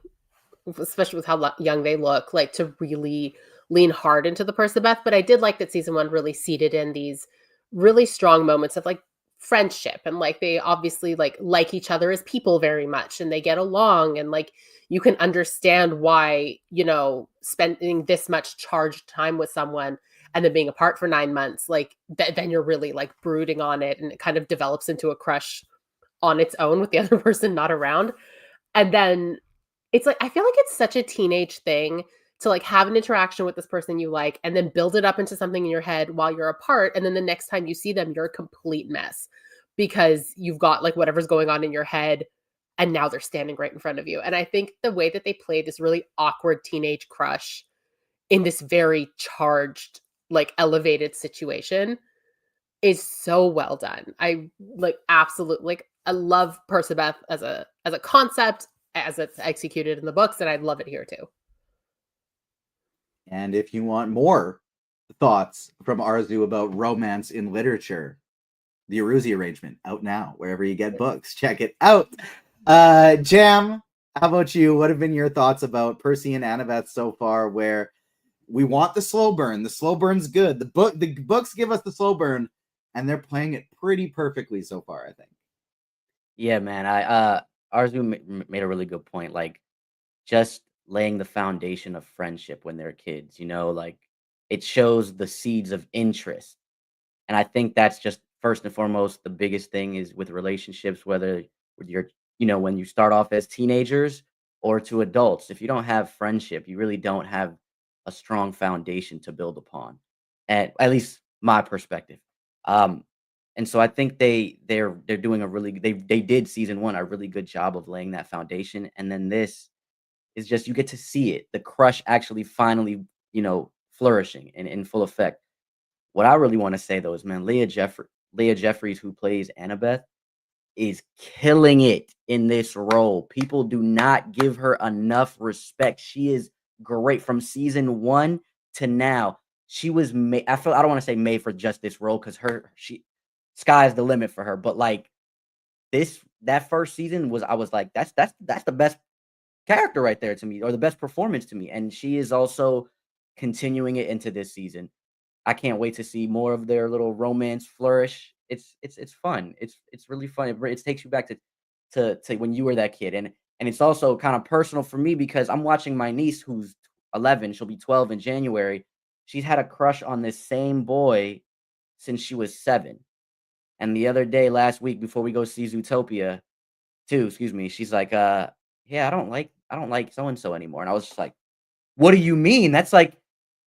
especially with how young they look, like to really lean hard into the Percabeth. But I did like that season 1 really seeded in these really strong moments of like friendship, and like they obviously like each other as people very much, and they get along, and like you can understand why, you know, spending this much charged time with someone and then being apart for 9 months, like then you're really like brooding on it, and it kind of develops into a crush on its own with the other person not around. And then it's like, I feel like it's such a teenage thing to like have an interaction with this person you like and then build it up into something in your head while you're apart. And then the next time you see them, you're a complete mess because you've got like whatever's going on in your head and now they're standing right in front of you. And I think the way that they played this really awkward teenage crush in this very charged, like elevated situation is so well done. I like absolutely like I love Percabeth as a concept, as it's executed in the books, and I love it here too. And if you want more thoughts from Arezou about romance in literature, the Arezou arrangement out now wherever you get books. Check it out. Jam, how about you? What have been your thoughts about Percy and Annabeth so far? Where we want the slow burn. The slow burn's good. The books give us the slow burn, and they're playing it pretty perfectly so far, I think. Yeah, man. Arezou made a really good point. Like, just laying the foundation of friendship when they're kids. You know, like it shows the seeds of interest, and I think that's just first and foremost the biggest thing is with relationships, whether with your, you know, when you start off as teenagers or to adults. If you don't have friendship, you really don't have a strong foundation to build upon. At least my perspective. Um, and so I think they're doing a really they did season 1 a really good job of laying that foundation, and then this is just you get to see it, the crush actually finally, you know, flourishing and in full effect. What I really want to say though is, man, Leah Jeffries, who plays Annabeth, is killing it in this role. People do not give her enough respect. She is great from season 1 to now. She was made. I don't want to say made for just this role because she sky's the limit for her. But like that first season I was like, that's the best character right there to me, or the best performance to me. And she is also continuing it into this season. I can't wait to see more of their little romance flourish. It's fun. It's really fun. It takes you back to when you were that kid, and it's also kind of personal for me because I'm watching my niece who's 11. She'll be 12 in January. She's had a crush on this same boy since she was 7. And the other day, last week, before we go see Zootopia 2, excuse me, she's like, yeah, I don't like so and so anymore. And I was just like, what do you mean? That's like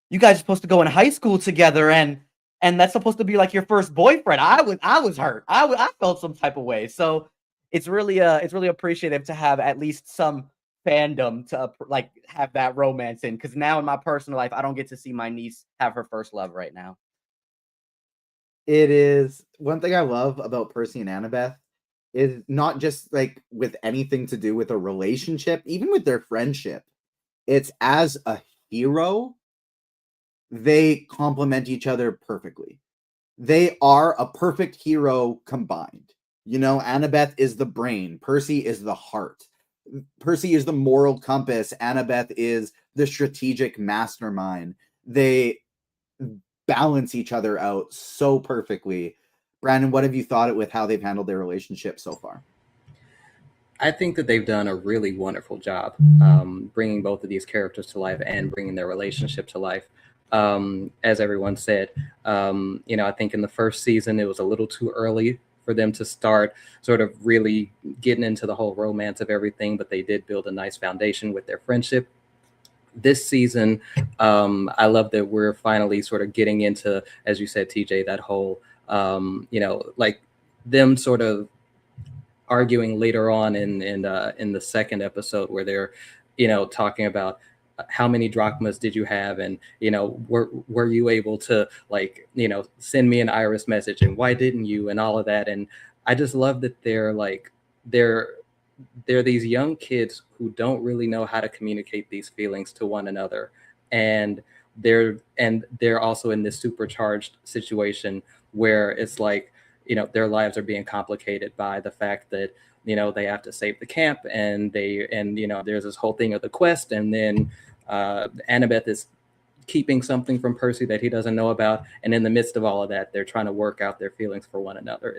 you guys are supposed to go in high school together, and that's supposed to be like your first boyfriend. I was hurt. I felt some type of way. So it's really appreciative to have at least some fandom to like have that romance in, because now in my personal life I don't get to see my niece have her first love right now. It is one thing I love about Percy and Annabeth is not just like with anything to do with a relationship, even with their friendship. It's as a hero, they complement each other perfectly. They are a perfect hero combined. You know, Annabeth is the brain, Percy is the heart. Percy is the moral compass, Annabeth is the strategic mastermind. They balance each other out so perfectly. Brandon, what have you thought with how they've handled their relationship so far? I think that they've done a really wonderful job bringing both of these characters to life and bringing their relationship to life. As everyone said, you know, I think in the first season, it was a little too early for them to start sort of really getting into the whole romance of everything, but they did build a nice foundation with their friendship. This season, I love that we're finally sort of getting into, as you said, TJ, that whole, you know, like them sort of arguing later on in the second episode where they're, you know, talking about how many drachmas did you have, and you know, were you able to, like, you know, send me an iris message, and why didn't you, and all of that. And I just love that they're like they're these young kids who don't really know how to communicate these feelings to one another, and they're also in this supercharged situation where it's like, you know, their lives are being complicated by the fact that they have to save the camp, and there's this whole thing of the quest, and then Annabeth is keeping something from Percy that he doesn't know about, and in the midst of all of that, they're trying to work out their feelings for one another.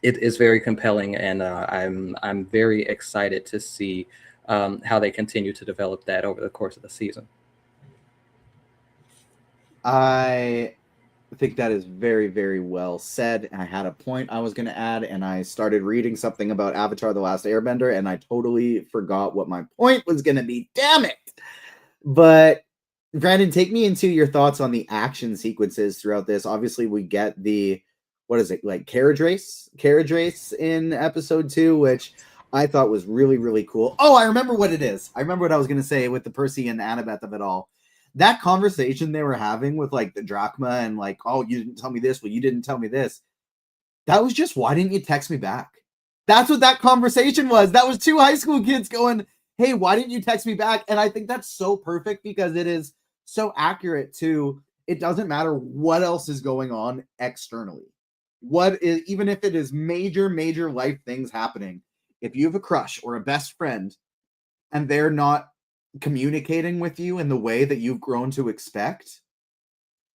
It is very compelling, and I'm very excited to see how they continue to develop that over the course of the season. I think that is very, very well said. I had a point I was going to add, and I started reading something about Avatar: The Last Airbender, and I totally forgot what my point was going to be. Damn it! But Brandon, take me into your thoughts on the action sequences throughout this. Obviously, we get the, what is it, like carriage race in episode 2, which I thought was really, really cool. Oh, I remember what it is. I remember what I was going to say with the Percy and Annabeth of it all. That conversation they were having with like the drachma and like, oh, you didn't tell me this. Well, you didn't tell me this. That was just, why didn't you text me back? That's what that conversation was. That was 2 high school kids going, hey, why didn't you text me back? And I think that's so perfect because it is so accurate to, it doesn't matter what else is going on externally. Even if it is major life things happening, if you have a crush or a best friend and they're not communicating with you in the way that you've grown to expect,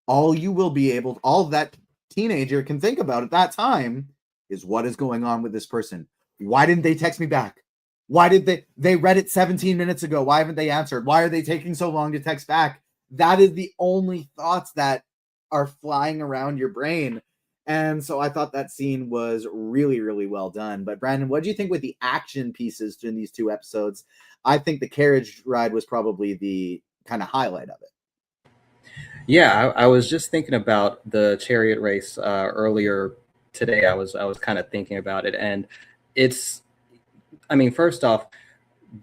all that teenager can think about at that time is, what is going on with this person? Why didn't they text me back? Why did they read it 17 minutes ago? Why haven't they answered? Why are they taking so long to text back? That is the only thoughts that are flying around your brain. And so I thought that scene was really, really well done. But Brandon, what do you think with the action pieces in these 2 episodes? I think the carriage ride was probably the kind of highlight of it. Yeah, I was just thinking about the chariot race earlier today. I was kind of thinking about it, and first off,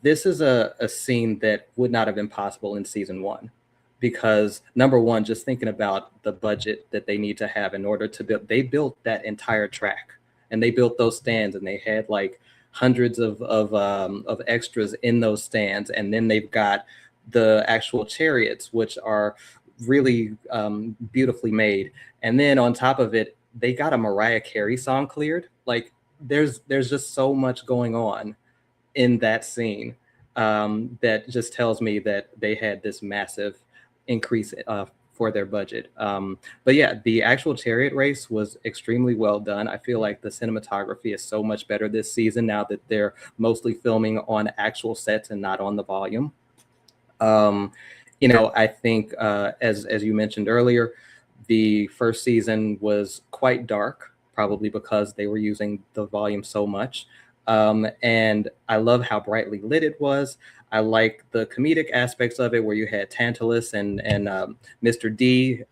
this is a scene that would not have been possible in season 1, because number one, just thinking about the budget that they need to have in order to build, they built that entire track, and they built those stands, and they had like hundreds of extras in those stands, and then they've got the actual chariots, which are really beautifully made, and then on top of it, they got a Mariah Carey song cleared. Like there's just so much going on in that scene that just tells me that they had this massive increase for their budget. But yeah, the actual chariot race was extremely well done. I feel like the cinematography is so much better this season now that they're mostly filming on actual sets and not on the volume. I think as you mentioned earlier, the first season was quite dark, probably because they were using the volume so much. And I love how brightly lit it was. I like the comedic aspects of it, where you had Tantalus and Mr. D,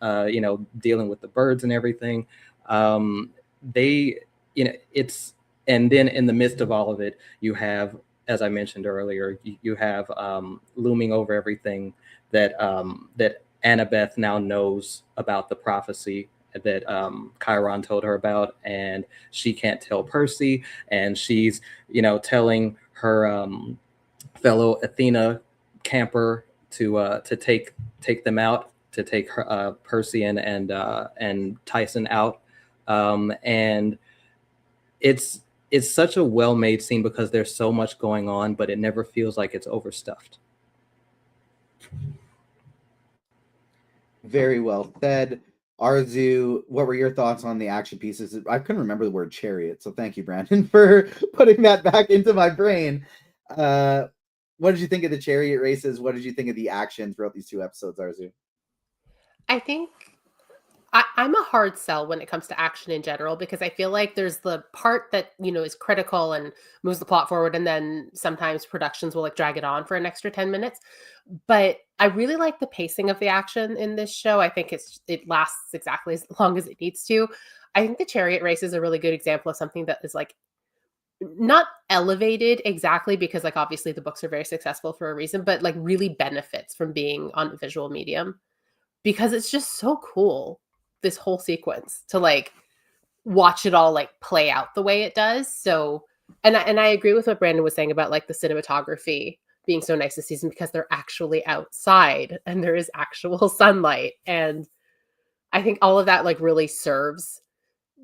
dealing with the birds and everything. And then in the midst of all of it, you have, as I mentioned earlier, you have looming over everything that Annabeth now knows about the prophecy that Chiron told her about, and she can't tell Percy, and she's telling her fellow Athena camper to take them out, to take her, Percy and Tyson out, and it's such a well-made scene because there's so much going on, but it never feels like it's overstuffed. Very well said. Arezou, what were your thoughts on the action pieces? I couldn't remember the word chariot, so thank you, Brandon, for putting that back into my brain. What did you think of the chariot races? What did you think of the action throughout these 2 episodes, Arezou? I think I'm a hard sell when it comes to action in general, because I feel like there's the part that, is critical and moves the plot forward. And then sometimes productions will like drag it on for an extra 10 minutes. But I really like the pacing of the action in this show. I think it lasts exactly as long as it needs to. I think the chariot race is a really good example of something that is like not elevated exactly, because like obviously the books are very successful for a reason, but like really benefits from being on a visual medium, because it's just so cool, this whole sequence, to like watch it all like play out the way it does. So, and I agree with what Brandon was saying about like the cinematography being so nice this season, because they're actually outside and there is actual sunlight. And I think all of that like really serves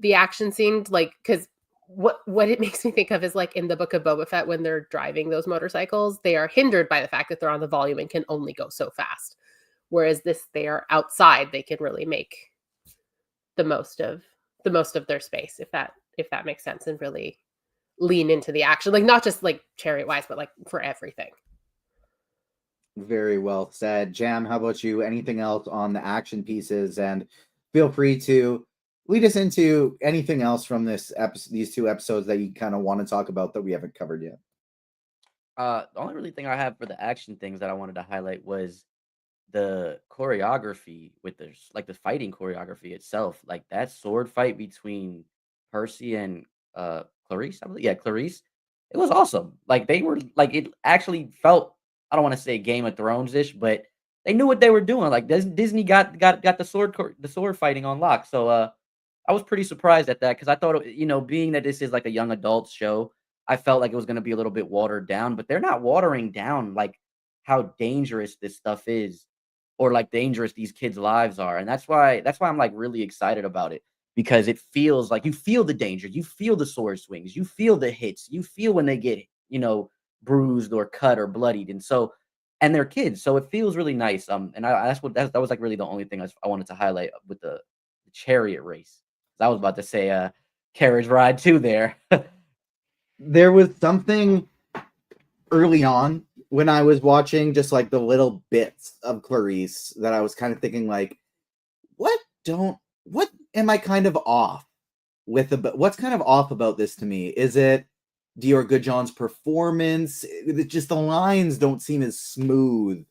the action scene, like, because what it makes me think of is like in the Book of Boba Fett, when they're driving those motorcycles, they are hindered by the fact that they're on the volume and can only go so fast. Whereas they are outside, they can really make the most of their space, if that makes sense, and really lean into the action, like not just like chariot wise, but like for everything. Very well said. Jam, how about you? Anything else on the action pieces? And feel free to lead us into anything else from these two episodes that you kind of want to talk about that we haven't covered yet. The only really thing I have for the action things that I wanted to highlight was the choreography with the fighting choreography itself. Like that sword fight between Percy and Clarice, I believe. Yeah, Clarice. It was awesome. Like they were like it actually felt, I don't want to say Game of Thrones-ish, but they knew what they were doing. Like Disney got the sword fighting on lock. So I was pretty surprised at that because I thought, being that this is like a young adult show, I felt like it was going to be a little bit watered down, but they're not watering down like how dangerous this stuff is, or like dangerous these kids' lives are. And that's why I'm like really excited about it, because it feels like you feel the danger, you feel the sword swings, you feel the hits, you feel when they get, bruised or cut or bloodied. And they're kids. So it feels really nice. And that was like really the only thing I wanted to highlight with the chariot race. I was about to say carriage ride too there. There was something early on when I was watching just like the little bits of Clarice that I was kind of thinking like, what am I kind of off with? What's kind of off about this to me? Is it Dior Goodjohn's performance? Just the lines don't seem as smooth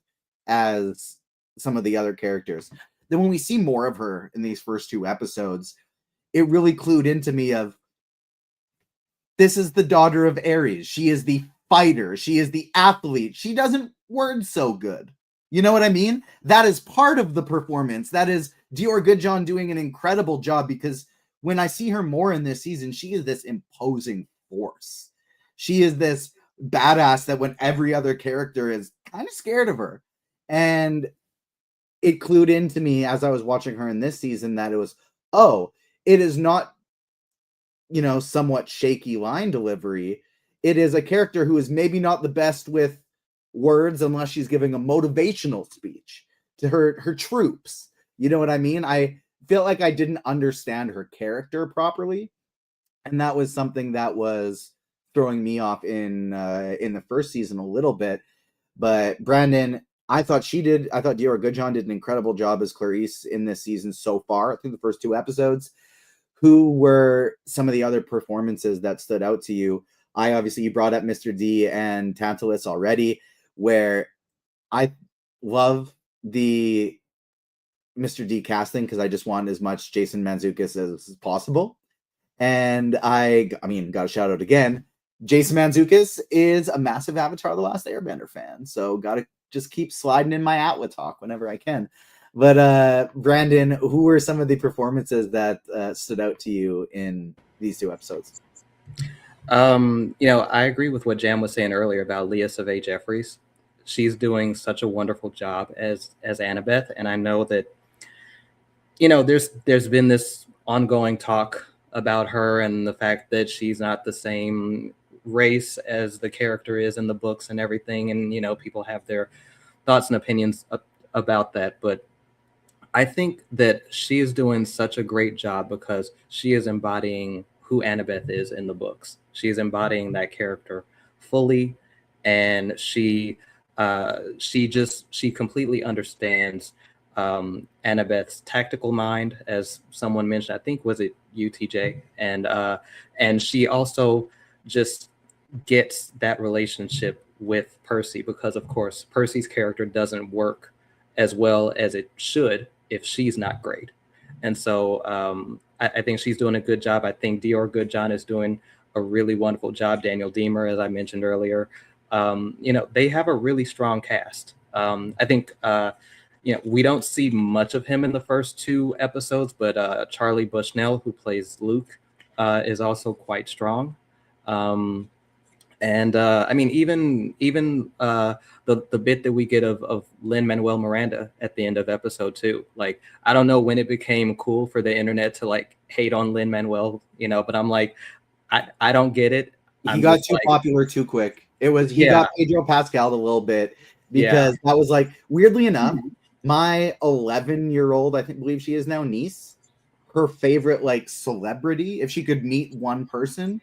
as some of the other characters. Then when we see more of her in these first two episodes, it really clued into me of, this is the daughter of Ares. She is the fighter. She is the athlete. She doesn't word so good. You know what I mean? That is part of the performance. That is Dior Goodjohn doing an incredible job, because when I see her more in this season, she is this imposing force. She is this badass that when every other character is kind of scared of her. And it clued into me as I was watching her in this season that it was, it is not, somewhat shaky line delivery. It is a character who is maybe not the best with words unless she's giving a motivational speech to her troops. You know what I mean? I feel like I didn't understand her character properly, and that was something that was throwing me off in the first season a little bit. But Brandon, I thought Dior Goodjohn did an incredible job as Clarice in this season so far through the first two episodes. Who were some of the other performances that stood out to you? You brought up Mr. D and Tantalus already, where I love the Mr. D casting because I just want as much Jason Mantzoukas as possible. And I got to shout out again. Jason Mantzoukas is a massive Avatar: The Last Airbender fan, so got to just keep sliding in my Atwa talk whenever I can. But Brandon, who were some of the performances that stood out to you in these two episodes? I agree with what Jam was saying earlier about Leah Savay Jeffries. She's doing such a wonderful job as Annabeth, and I know that there's been this ongoing talk about her and the fact that she's not the same race as the character is in the books and everything, and people have their thoughts and opinions about that, but I think that she is doing such a great job because she is embodying who Annabeth is in the books. She's embodying that character fully, and she completely understands Annabeth's tactical mind, as someone mentioned. I think was it you, TJ, and she also just gets that relationship with Percy, because of course Percy's character doesn't work as well as it should if she's not great. And so I think she's doing a good job. I think Dior Goodjohn is doing a really wonderful job. Daniel Diemer, as I mentioned earlier, they have a really strong cast. I think we don't see much of him in the first two episodes, but Charlie Bushnell, who plays Luke, is also quite strong. And even the bit that we get of Lin-Manuel Miranda at the end of episode 2, like, I don't know when it became cool for the internet to like hate on Lin-Manuel, but I'm like, I don't get it. He got too popular too quick. He got Pedro Pascal a little bit because that was like, weirdly enough, my 11-year-old, I believe she is now, niece, her favorite like celebrity, if she could meet one person,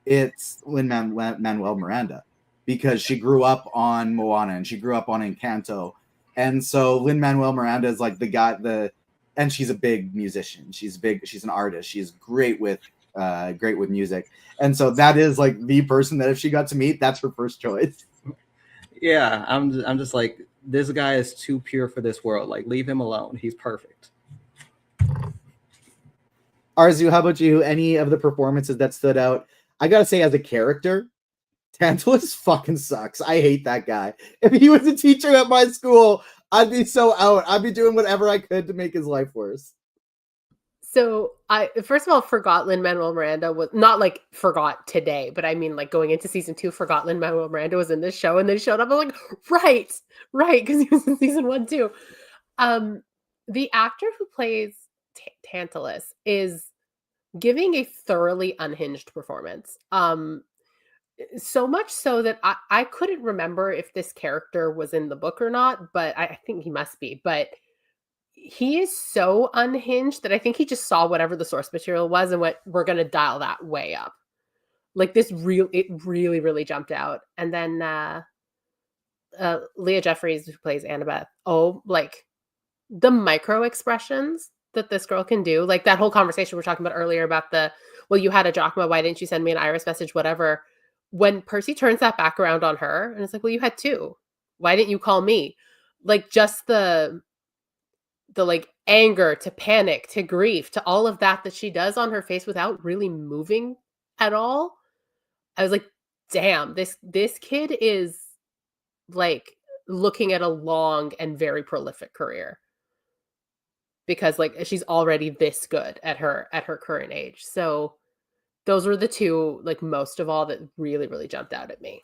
it's Lin-Manuel Miranda, because she grew up on Moana and she grew up on Encanto. And so Lin-Manuel Miranda is like the guy, and she's a big musician. She's an artist. She's great with music. And so that is like the person that if she got to meet, that's her first choice. Yeah, I'm just like, this guy is too pure for this world. Like, leave him alone. He's perfect. Arezou, how about you? Any of the performances that stood out? I gotta say, as a character, Tantalus fucking sucks. I hate that guy. If he was a teacher at my school, I'd be so out. I'd be doing whatever I could to make his life worse. So I, first of all, forgot Lin-Manuel Miranda was not like forgot today, but I mean like going into season 2, forgot Lin-Manuel Miranda was in this show, and then showed up. I'm like, right, because he was in season 1 too. The actor who plays Tantalus is giving a thoroughly unhinged performance. So much so that I couldn't remember if this character was in the book or not, but I think he must be. But he is so unhinged that I think he just saw whatever the source material was and went, we're going to dial that way up. Like it really, really jumped out. And then Leah Jeffries, who plays Annabeth, like the micro expressions that this girl can do, like that whole conversation we were talking about earlier about well, you had a Jacma, why didn't you send me an Iris message, whatever. When Percy turns that back around on her and it's like, well, you had 2. Why didn't you call me? Like just the like anger to panic to grief to all of that she does on her face without really moving at all. I was like, damn, this kid is like looking at a long and very prolific career, because like she's already this good at her current age. So those were the 2, like most of all, that really, really jumped out at me.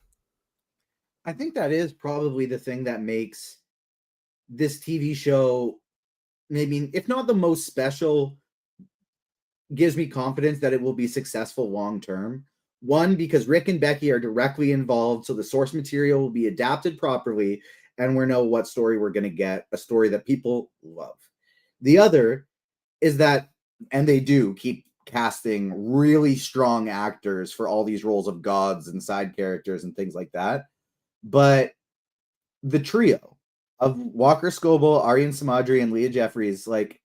I think that is probably the thing that makes this TV show, maybe if not the most special, gives me confidence that it will be successful long term. One, because Rick and Becky are directly involved, so the source material will be adapted properly, and we know what story we're going to get, a story that people love. The other is that, and they do keep casting really strong actors for all these roles of gods and side characters and things like that. But the trio of Walker Scobell, Aryan Samadri, and Leah Jeffries, like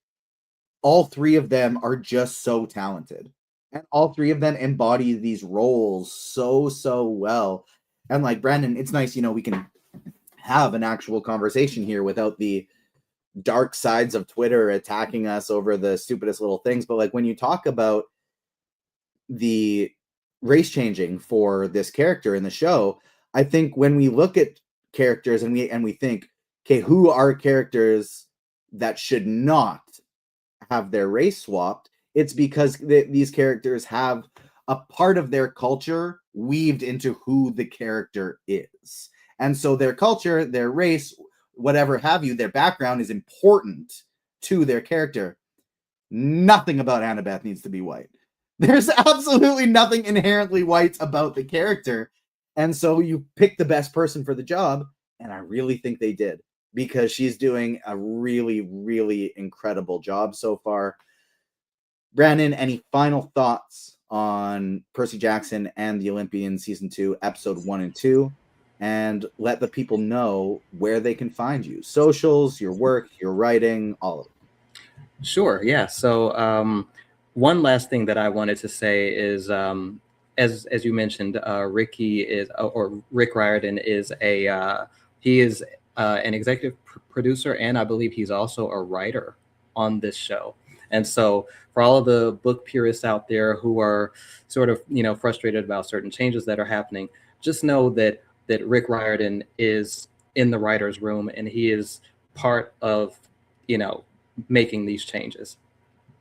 all 3 of them are just so talented. And all 3 of them embody these roles so well. And like, Brandon, it's nice, we can have an actual conversation here without the dark sides of Twitter attacking us over the stupidest little things. But like, when you talk about the race changing for this character in the show, I think when we look at characters and we think, okay, who are characters that should not have their race swapped, it's because these characters have a part of their culture weaved into who the character is. And so their culture, their race, whatever have you, their background is important to their character. Nothing about Annabeth needs to be white. There's absolutely nothing inherently white about the character. And so you pick the best person for the job, and I really think they did, because she's doing a really, really incredible job so far. Brandon, any final thoughts on Percy Jackson and the Olympians season 2, episode 1 and 2? And let the people know where they can find you. Socials, your work, your writing, all of it. Sure, yeah. So one last thing that I wanted to say is, as you mentioned, Rick Riordan is he is an executive producer, and I believe he's also a writer on this show. And so for all of the book purists out there who are sort of, frustrated about certain changes that are happening, just know that Rick Riordan is in the writer's room, and he is part of, making these changes.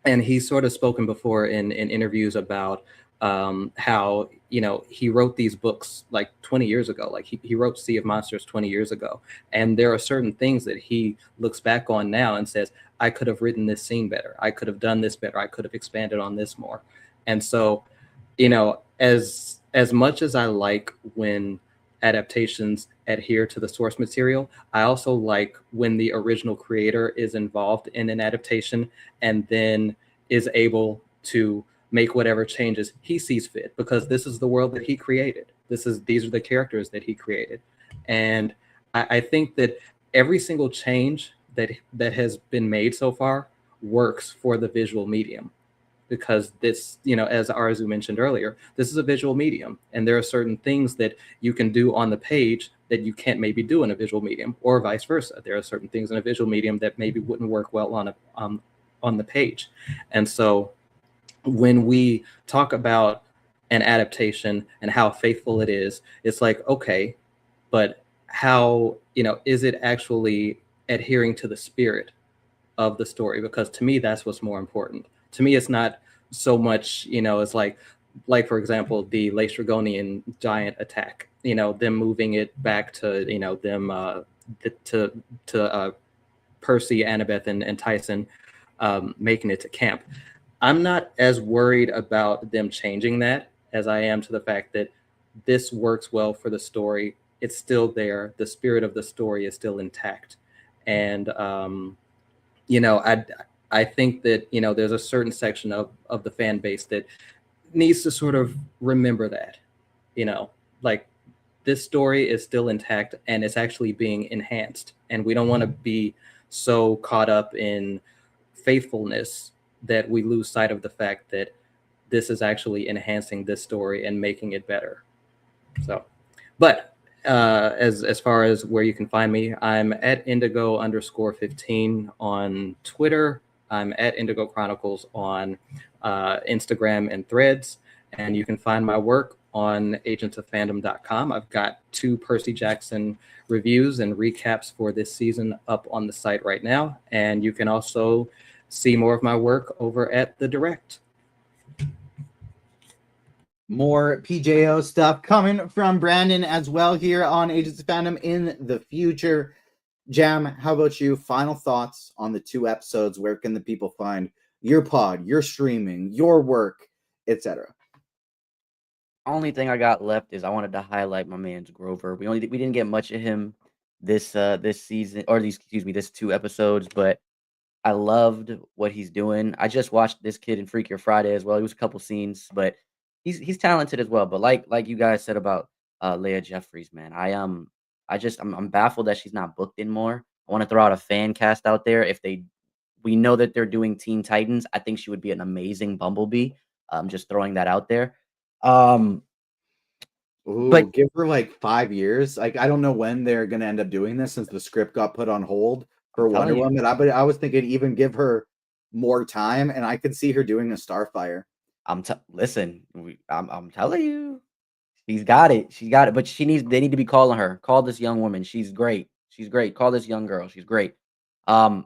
And he's sort of spoken before in interviews about how, he wrote these books like 20 years ago. Like he wrote Sea of Monsters 20 years ago. And there are certain things that he looks back on now and says, I could have written this scene better. I could have done this better. I could have expanded on this more. And so, as much as I like when adaptations adhere to the source material, I also like when the original creator is involved in an adaptation and then is able to make whatever changes he sees fit, because this is the world that he created. These are the characters that he created. And I think that every single change that has been made so far works for the visual medium, because this, as Arezou mentioned earlier, this is a visual medium, and there are certain things that you can do on the page that you can't maybe do in a visual medium, or vice versa. There are certain things in a visual medium that maybe wouldn't work well on the page. And so when we talk about an adaptation and how faithful it is, it's like, okay, but how, is it actually adhering to the spirit of the story? Because to me, that's what's more important. To me, it's not so much, it's like for example, the Laestrygonian giant attack, them moving it back to, them to Percy, Annabeth, and Tyson, making it to camp. I'm not as worried about them changing that as I am to the fact that this works well for the story. It's still there. The spirit of the story is still intact. And, I think that, there's a certain section of the fan base that needs to sort of remember that, like this story is still intact and it's actually being enhanced. And we don't want to be so caught up in faithfulness that we lose sight of the fact that this is actually enhancing this story and making it better. So, but as far as where you can find me, I'm at indigo_15 on Twitter. I'm at Indigo Chronicles on Instagram and Threads. And you can find my work on agentsofandom.com. I've got 2 Percy Jackson reviews and recaps for this season up on the site right now. And you can also see more of my work over at The Direct. More PJO stuff coming from Brandon as well here on Agents of Fandom in the future. Jam, how about you? Final thoughts on the 2 episodes. Where can the people find your pod, your streaming, your work, etc.? Only thing I got left is I wanted to highlight my man's Grover. We didn't get much of him this season, or these, this 2 episodes, but I loved what he's doing. I just watched this kid in Freakier Friday as well. It was a couple scenes, but he's talented as well. But like you guys said about Leah Jeffries, man, I'm baffled that she's not booked in more. I want to throw out a fan cast out there. We know that they're doing Teen Titans. I think she would be an amazing Bumblebee. Just throwing that out there. But give her like 5 years. Like, I don't know when they're gonna end up doing this since the script got put on hold for Wonder Woman. But I was thinking even give her more time, and I could see her doing a Starfire. Listen, I'm telling you, she's got it. She got it. But they need to be calling her. Call this young woman. She's great. She's great. Call this young girl. She's great. The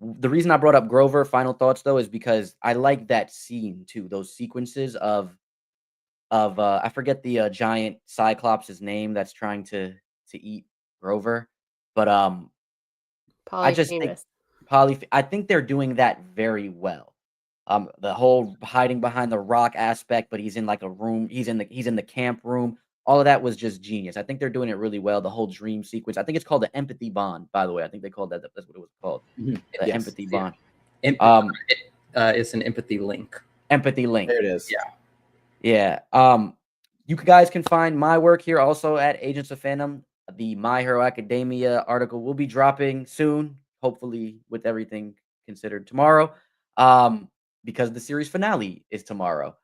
reason I brought up Grover, final thoughts though, is because I like that scene too. Those sequences of I forget the giant Cyclops' name that's trying to eat Grover, but I just think I think they're doing that very well. The whole hiding behind the rock aspect, but he's in like a room. He's in the camp room. All of that was just genius. I think they're doing it really well. The whole dream sequence. I think it's called the empathy bond. By the way, I think they called that. That's what it was called. Mm-hmm. The empathy bond. It's an empathy link. Empathy link. There it is. Yeah. You guys can find my work here also at Agents of Fandom. The My Hero Academia article will be dropping soon, hopefully with everything considered tomorrow, because the series finale is tomorrow,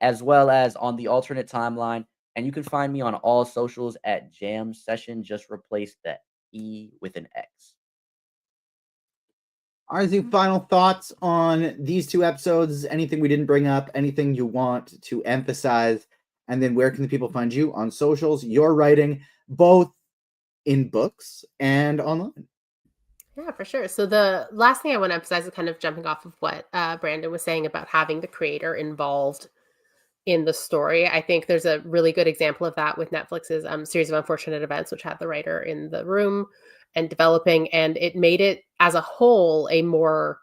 as well as on the alternate timeline. And you can find me on all socials at Jam Session. Just replace the E with an X. Arezou, final thoughts on these 2 episodes? Anything we didn't bring up? Anything you want to emphasize? And then where can the people find you on socials? Your writing, both in books and online. Yeah, for sure. So the last thing I want to emphasize is kind of jumping off of what Brandon was saying about having the creator involved in the story. I think there's a really good example of that with Netflix's Series of Unfortunate Events, which had the writer in the room and developing, and it made it as a whole a more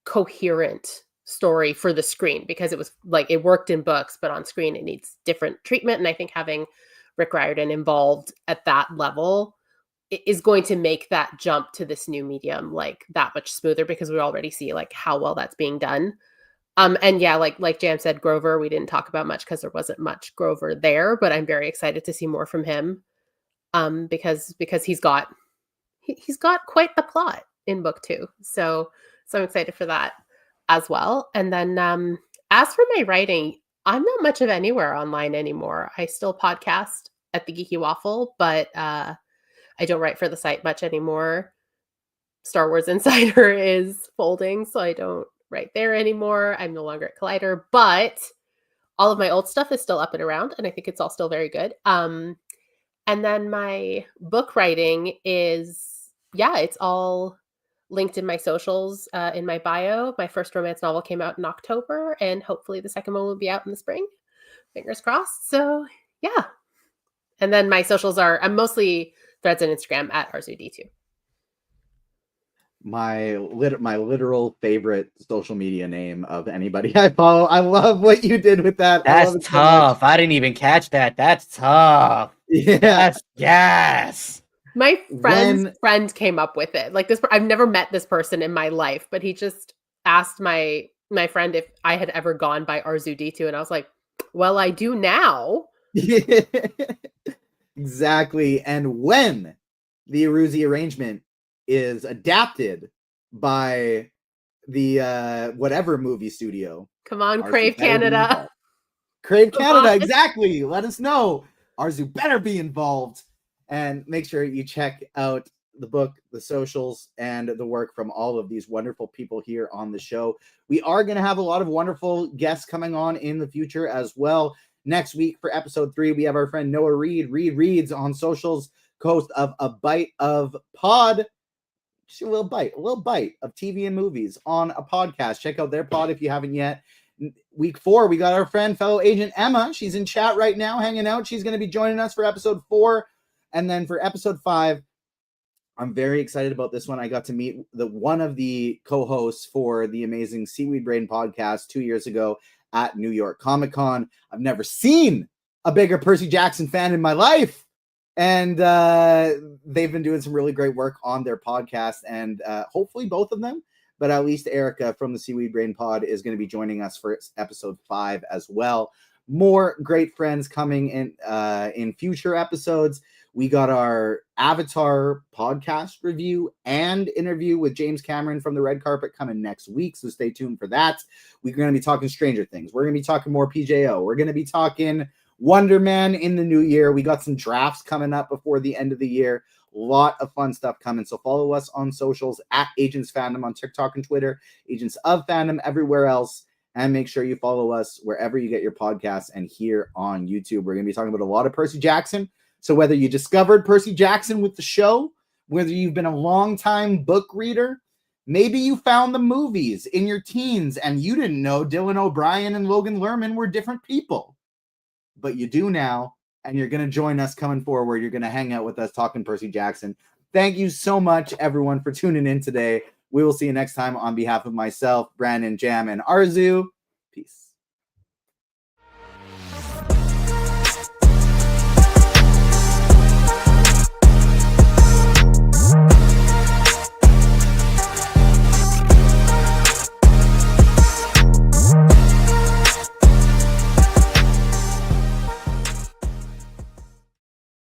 coherent story for the screen, because it was like it worked in books, but on screen it needs different treatment. And I think having Rick Riordan involved at that level is going to make that jump to this new medium like that much smoother, because we already see like how well that's being done. And yeah, like Jam said, Grover, we didn't talk about much because there wasn't much Grover there, but I'm very excited to see more from him. Because he's got quite the plot in book 2. So I'm excited for that as well. And then as for my writing, I'm not much of anywhere online anymore. I still podcast at the Geeky Waffle, but I don't write for the site much anymore. Star Wars Insider is folding, so I don't write there anymore. I'm no longer at Collider, but all of my old stuff is still up and around, and I think it's all still very good. And then my book writing is, it's all linked in my socials, in my bio. My first romance novel came out in October, and hopefully the second one will be out in the spring. Fingers crossed. So yeah. And then my socials I'm mostly Threads and Instagram at ArezouD2. My literal favorite social media name of anybody I follow. I love what you did with that. That's tough. I didn't even catch that. That's tough. Yeah. That's gas. My friend's friend came up with it. Like this, I've never met this person in my life, but he just asked my friend if I had ever gone by ArezouD2, and I was like, well, I do now. Exactly. And when the Arezou arrangement is adapted by the whatever movie studio. Come on, Crave Canada. Crave Canada, exactly. Let us know. Arezou better be involved. And make sure you check out the book, the socials, and the work from all of these wonderful people here on the show. We are going to have a lot of wonderful guests coming on in the future as well. Next week for episode 3, we have our friend Noah Reed. Reed Reads on socials, host of A Bite of Pod. Just a little bite of TV and movies on a podcast. Check out their pod if you haven't yet. Week 4, we got our friend, fellow agent Emma. She's in chat right now, hanging out. She's going to be joining us for episode 4. And then for episode 5, I'm very excited about this one. I got to meet one of the co-hosts for the amazing Seaweed Brain podcast 2 years ago at New York Comic Con. I've never seen a bigger Percy Jackson fan in my life. And they've been doing some really great work on their podcast, and hopefully both of them, but at least Erica from the Seaweed Brain Pod is going to be joining us for episode 5 as well. More great friends coming in future episodes. We got our Avatar podcast review and interview with James Cameron from the Red Carpet coming next week, so stay tuned for that. We're going to be talking Stranger Things. We're going to be talking more PJO. We're going to be talking Wonder Man in the new year. We got some drafts coming up before the end of the year. A lot of fun stuff coming. So follow us on socials at Agents Fandom on TikTok and Twitter, Agents of Fandom everywhere else. And make sure you follow us wherever you get your podcasts and here on YouTube. We're going to be talking about a lot of Percy Jackson. So whether you discovered Percy Jackson with the show, whether you've been a long-time book reader, maybe you found the movies in your teens and you didn't know Dylan O'Brien and Logan Lerman were different people. But you do now, and you're going to join us coming forward. You're going to hang out with us talking Percy Jackson. Thank you so much, everyone, for tuning in today. We will see you next time. On behalf of myself, Brandon, Jam, and Arezou, peace.